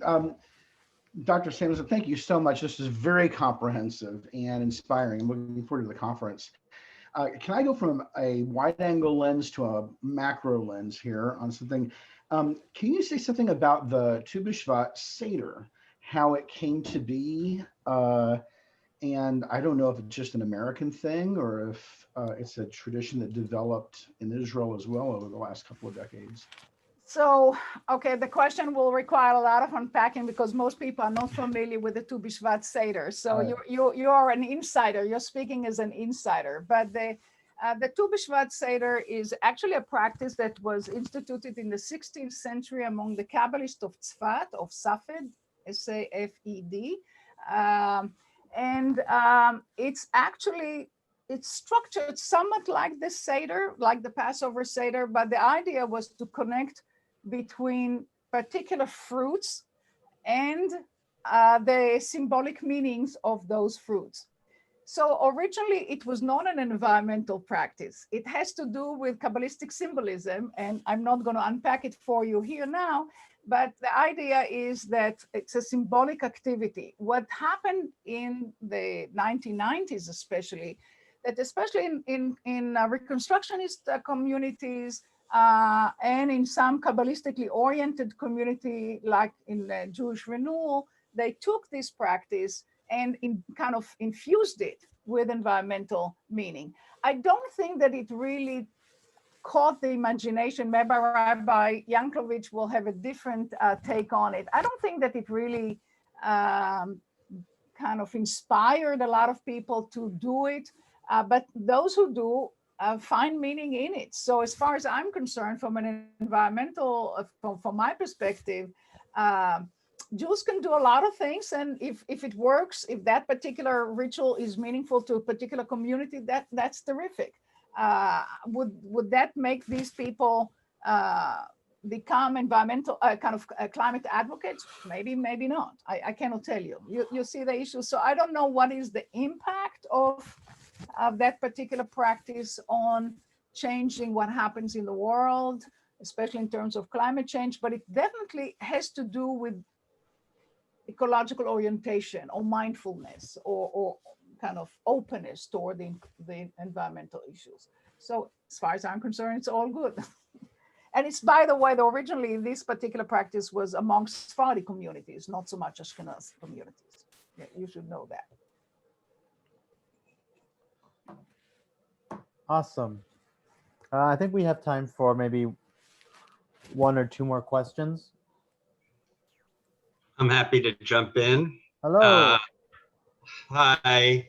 Dr. Samuelson, thank you so much. This is very comprehensive and inspiring. I'm looking forward to the conference. Can I go from a wide angle lens to a macro lens here on something? Can you say something about the Tu B'Shvat Seder, how it came to be? And I don't know if it's just an American thing or if it's a tradition that developed in Israel as well over the last couple of decades. So, okay, the question will require a lot of unpacking because most people are not familiar with the Tu B'Shvat Seder. So you are an insider. You're speaking as an insider. But the Tu B'Shvat Seder is actually a practice that was instituted in the 16th century among the Kabbalists of Tzfat, of Safed, S-A-F-E-D. It's structured somewhat like the Seder, like the Passover Seder, but the idea was to connect between particular fruits and the symbolic meanings of those fruits. So originally it was not an environmental practice. It has to do with Kabbalistic symbolism, and I'm not going to unpack it for you here now, but the idea is that it's a symbolic activity. What happened in the 1990s especially, that especially in Reconstructionist communities, and in some Kabbalistically oriented community, like in Jewish Renewal, they took this practice and kind of infused it with environmental meaning. I don't think that it really caught the imagination. Maybe Rabbi Yanklowitz will have a different take on it. I don't think that it really kind of inspired a lot of people to do it, but those who do find meaning in it. So as far as I'm concerned, from an environmental, from my perspective, Jews can do a lot of things, and if it works, if that particular ritual is meaningful to a particular community, that's terrific. Would that make these people become environmental climate advocates? Maybe, maybe not. I cannot tell you. You see the issue. So I don't know what is the impact of that particular practice on changing what happens in the world, especially in terms of climate change, but it definitely has to do with ecological orientation or mindfulness or kind of openness toward the environmental issues. So as far as I'm concerned, it's all good. And it's, by the way, originally this particular practice was amongst Sephardi communities, not so much Ashkenaz communities. Yeah, you should know that. Awesome. I think we have time for maybe one or two more questions. I'm happy to jump in. Hello. Hi,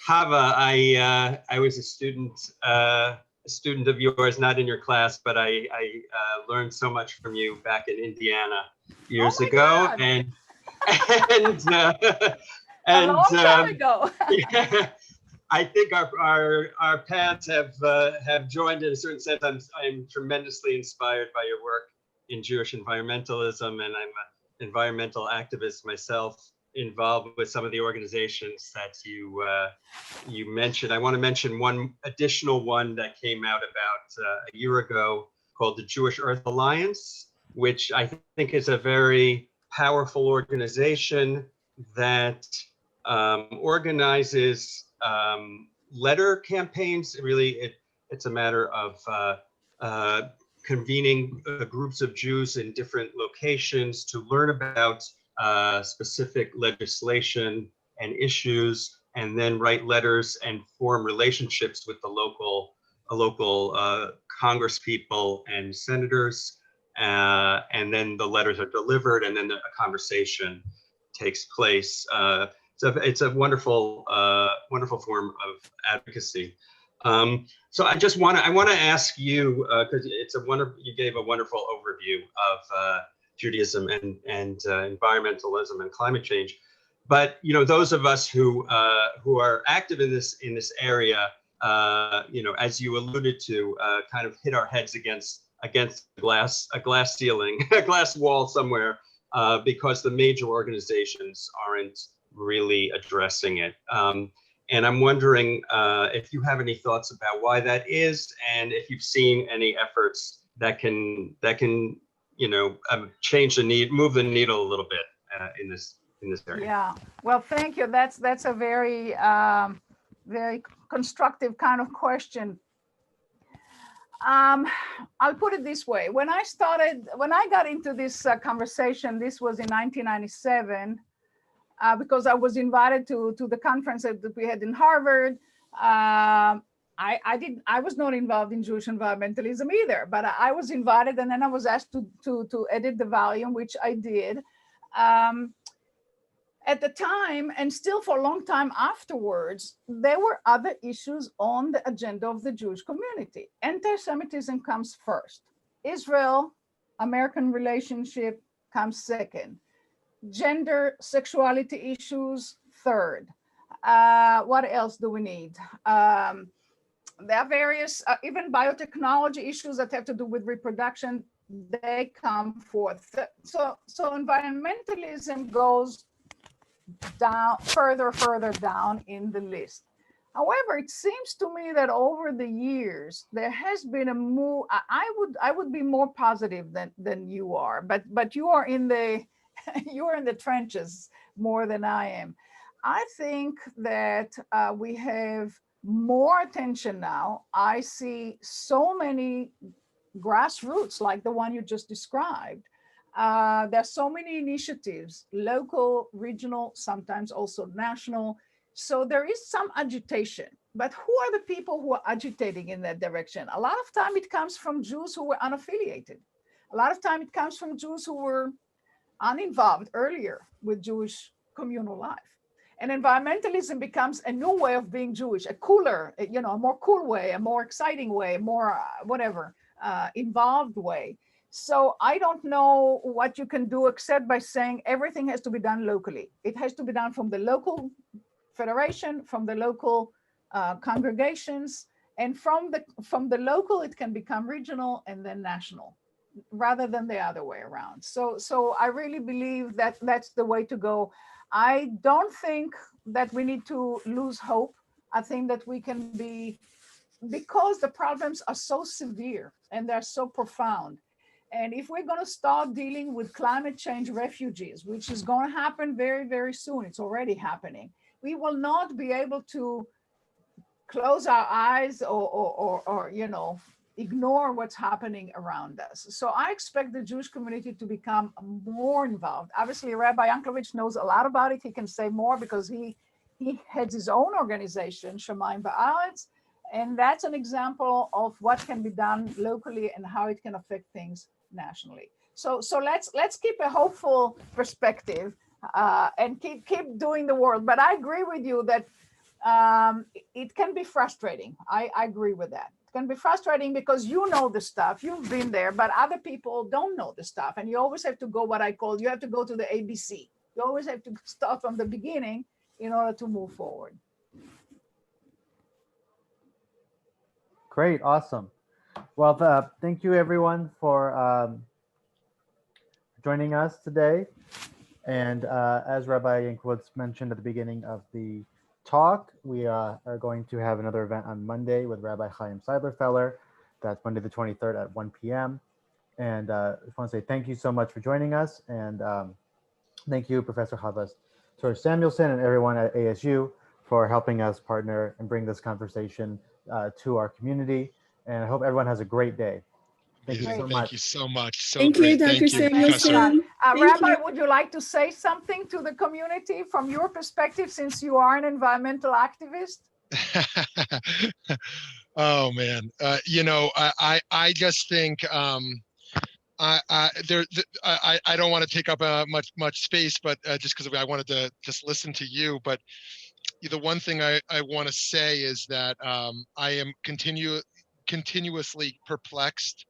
Hava. I was a student of yours, not in your class, but I learned so much from you back in Indiana years ago, God. and A long time ago. Yeah, I think our paths have joined in a certain sense. I'm tremendously inspired by your work in Jewish environmentalism, and I'm an environmental activist myself, involved with some of the organizations that you mentioned. I want to mention one additional one that came out about a year ago called the Jewish Earth Alliance, which I think is a very powerful organization that organizes letter campaigns. Really, it's a matter of convening groups of Jews in different locations to learn about specific legislation and issues, and then write letters and form relationships with the local Congress people and senators, and then the letters are delivered, and then a conversation takes place. It's a wonderful form of advocacy. So I want to ask you, because you gave a wonderful overview of Judaism and environmentalism and climate change, but those of us who are active in this area, as you alluded to, kind of hit our heads against a glass ceiling, a glass wall somewhere, because the major organizations aren't really addressing it. And I'm wondering if you have any thoughts about why that is, and if you've seen any efforts that can change move the needle a little bit in this area. Yeah, well, thank you. That's a very very constructive kind of question. I'll put it this way: when I got into this conversation, this was in 1997. Because I was invited to the conference that we had in Harvard. I was not involved in Jewish environmentalism either, but I was invited, and then I was asked to edit the volume, which I did. At the time, and still for a long time afterwards, there were other issues on the agenda of the Jewish community. Anti-Semitism comes first. Israel, American relationship comes second. Gender, sexuality issues, third. What else do we need? There are various, even biotechnology issues that have to do with reproduction, they come forth. So environmentalism goes down, further down in the list. However, it seems to me that over the years, there has been a move. I would be more positive than you are, but you are in the trenches more than I am. I think that we have more attention now. I see so many grassroots like the one you just described. There's so many initiatives, local, regional, sometimes also national. So there is some agitation. But who are the people who are agitating in that direction? A lot of time it comes from Jews who were unaffiliated. A lot of time it comes from Jews who were uninvolved earlier with Jewish communal life. And environmentalism becomes a new way of being Jewish, a cooler, a more cool way, a more exciting way, more involved way. So I don't know what you can do except by saying everything has to be done locally. It has to be done from the local federation, from the local congregations, And from the local, it can become regional and then national, rather than the other way around. So I really believe that that's the way to go. I don't think that we need to lose hope. I think that we can be, because the problems are so severe and they're so profound. And if we're going to start dealing with climate change refugees, which is going to happen very, very soon, it's already happening, we will not be able to close our eyes or ignore what's happening around us. So I expect the Jewish community to become more involved. Obviously, Rabbi Yanklowitz knows a lot about it. He can say more because he heads his own organization, Shamayim Ba'aretz, and that's an example of what can be done locally and how it can affect things nationally. So let's keep a hopeful perspective and keep doing the work. But I agree with you that it can be frustrating. I agree with that. It can be frustrating because you know the stuff, you've been there, but other people don't know the stuff. And you always have to go you have to go to the ABC. You always have to start from the beginning in order to move forward. Great, awesome. Well, thank you everyone for joining us today. And as Rabbi Yanklowitz mentioned at the beginning of the talk, we are going to have another event on Monday with Rabbi Chaim Seidler-Feller. That's Monday the 23rd at 1 p.m. And I just want to say thank you so much for joining us. And thank you, Professor Hava Tirosh-Samuelson, and everyone at ASU for helping us partner and bring this conversation to our community. And I hope everyone has a great day. Thank you so much. Thank you so much. So Thank great. you, Dr. Thank you, Professor. Samuelson. Thank Rabbi, you. would you like to say something to the community from your perspective, since you are an environmental activist? Oh man, I just think I don't want to take up much space, but just because I wanted to just listen to you. But the one thing I want to say is that I am continuously perplexed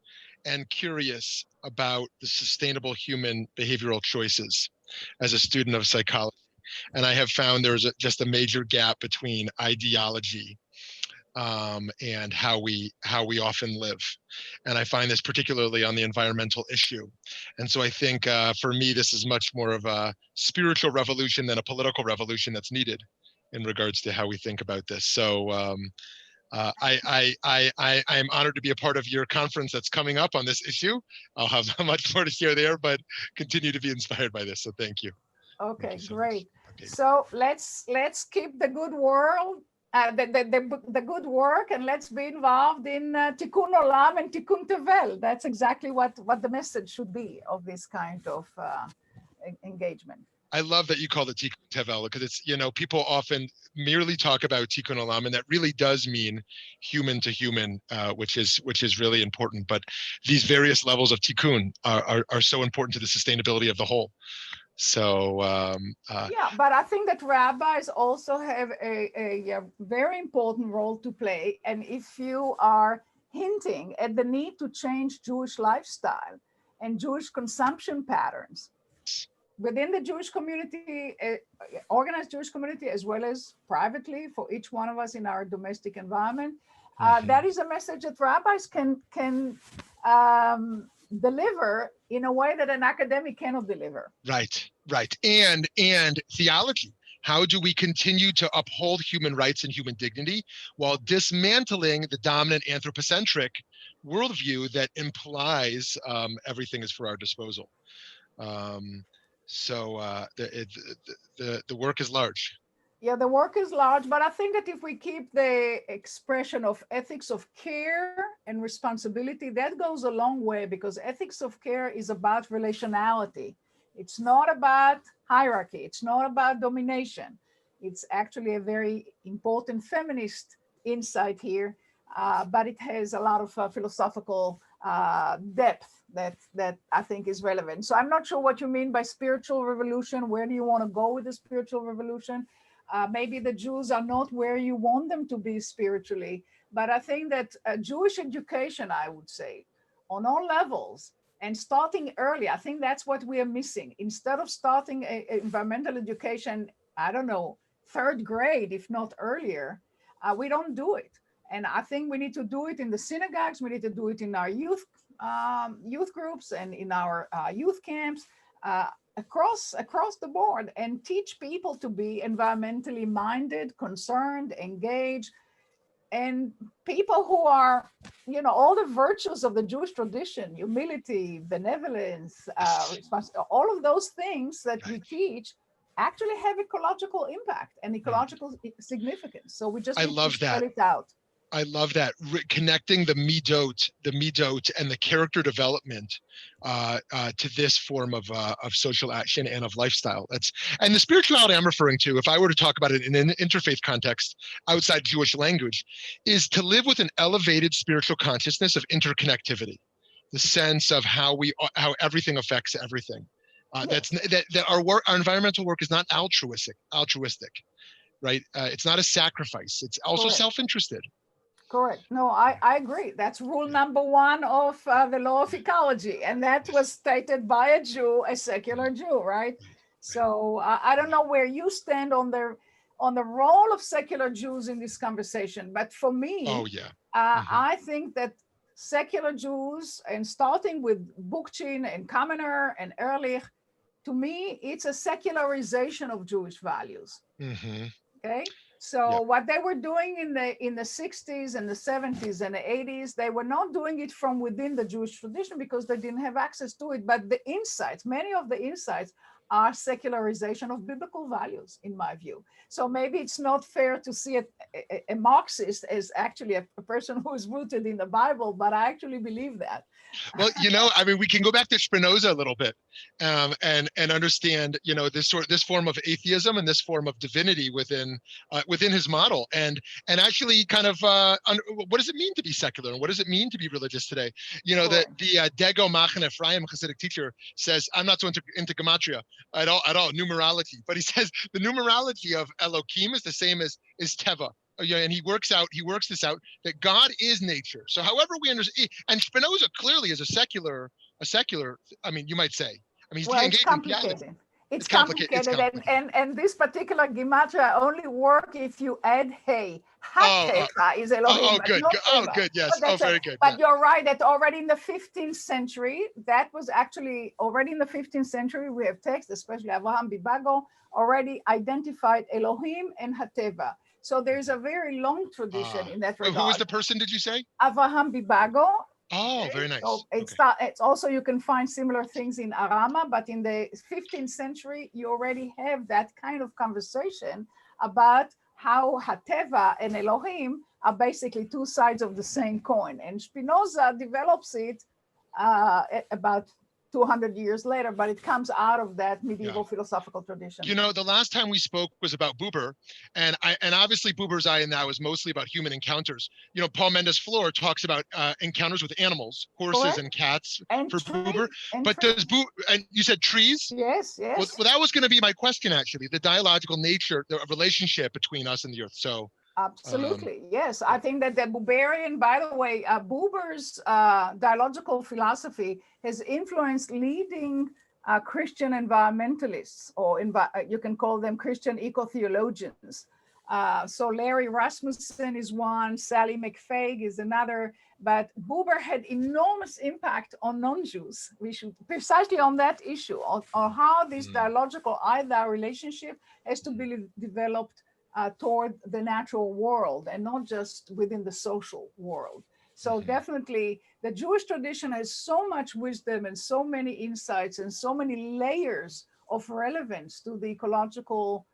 and curious about the sustainable human behavioral choices as a student of psychology. And I have found there's just a major gap between ideology and how we often live. And I find this particularly on the environmental issue. And so I think for me, this is much more of a spiritual revolution than a political revolution that's needed in regards to how we think about this. So I am honored to be a part of your conference that's coming up on this issue. I'll have much more to share there, but continue to be inspired by this. So thank you. Okay, So great. okay. So let's keep the good world, the good work, and let's be involved in Tikkun Olam and Tikkun Tevel. That's exactly what the message should be of this kind of engagement. I love that you call it Tikkun Tevel, because it's, people often merely talk about Tikkun Olam, and that really does mean human to human, which is really important. But these various levels of Tikkun are so important to the sustainability of the whole. So yeah, but I think that rabbis also have a very important role to play. And if you are hinting at the need to change Jewish lifestyle and Jewish consumption patterns within the Jewish community, organized Jewish community, as well as privately for each one of us in our domestic environment, that is a message that rabbis can deliver in a way that an academic cannot deliver. Right. And theology. How do we continue to uphold human rights and human dignity while dismantling the dominant anthropocentric worldview that implies everything is for our disposal? So the work is large. Yeah, the work is large, but I think that if we keep the expression of ethics of care and responsibility, that goes a long way, because ethics of care is about relationality. It's not about hierarchy. It's not about domination. It's actually a very important feminist insight here, but it has a lot of philosophical depth that I think is relevant. So I'm not sure what you mean by spiritual revolution. Where do you want to go with the spiritual revolution? Maybe the Jews are not where you want them to be spiritually, but I think that Jewish education, I would say, on all levels and starting early, I think that's what we are missing. Instead of starting a environmental education, I don't know, third grade, if not earlier, we don't do it. And I think we need to do it in the synagogues. We need to do it in our youth groups and in our youth camps, across the board, and teach people to be environmentally minded, concerned, engaged, and people who are, all the virtues of the Jewish tradition, humility, benevolence, all of those things that we teach actually have ecological impact and ecological significance. So we just need to spell it out. I love that, connecting the midot and the character development to this form of social action and of lifestyle. And the spirituality I'm referring to, if I were to talk about it in an interfaith context outside Jewish language, is to live with an elevated spiritual consciousness of interconnectivity, the sense of how everything affects everything. That our environmental work is not altruistic, right? It's not a sacrifice. It's also self-interested. Correct. No, I agree. That's rule number 1 of the law of ecology. And that was stated by a Jew, a secular Jew, right? So I don't know where you stand on the role of secular Jews in this conversation. But for me, I think that secular Jews, and starting with Bookchin and Kamener and Ehrlich, to me, it's a secularization of Jewish values. Okay. So what they were doing in the 60s and the 70s and the 80s, they were not doing it from within the Jewish tradition because they didn't have access to it. But the insights, many of the insights, are secularization of biblical values, in my view. So maybe it's not fair to see a Marxist as actually a person who is rooted in the Bible, but I actually believe that. Well, we can go back to Spinoza a little bit, and understand, this form of atheism and this form of divinity within his model, and actually kind of what does it mean to be secular, and what does it mean to be religious today? The Dego Machen Ephraim Hasidic teacher says, I'm not so into gematria at all, numerology, but he says the numerology of Elohim is the same as Teva. And he works this out, that God is nature. So however we understand, and Spinoza clearly is a secular, you might say. He's it's complicated. It's complicated. And this particular gematria only work if you add hey. Hatecha is Elohim. Good. Good. Yes. Very good. But you're right that already in the 15th century, that was actually already in the 15th century, we have texts, especially Avraham Bibago, already identified Elohim and Hateva. So there's a very long tradition in that regard. Who was the person, did you say? Avraham Bibago. Oh, very nice. So it's also, you can find similar things in Arama, but in the 15th century, you already have that kind of conversation about how Hateva and Elohim are basically two sides of the same coin. And Spinoza develops it about 200 years later, but it comes out of that medieval philosophical tradition. The last time we spoke was about Buber, and obviously Buber's eye now is mostly about human encounters. Paul Mendes Floor talks about encounters with animals, horses and cats for Buber. But does Buber, and you said trees? Yes. Well, that was going to be my question, actually, the dialogical nature, the relationship between us and the earth. So absolutely, yes. I think that the Buberian, by the way, Buber's dialogical philosophy has influenced leading Christian environmentalists, or you can call them Christian eco-theologians. So Larry Rasmussen is one, Sally McFaig is another, but Buber had enormous impact on non-Jews. We should precisely on that issue, on how this dialogical I-thou relationship has to be developed toward the natural world and not just within the social world. So definitely the Jewish tradition has so much wisdom and so many insights and so many layers of relevance to the ecological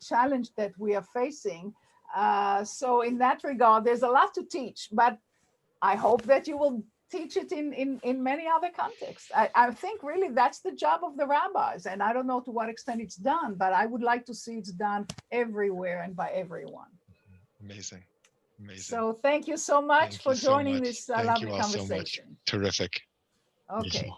challenge that we are facing. So in that regard, there's a lot to teach, but I hope that you will teach it in many other contexts. I think really that's the job of the rabbis, and I don't know to what extent it's done, but I would like to see it's done everywhere and by everyone. Amazing. So thank you so much for joining this lovely conversation. Terrific. Okay.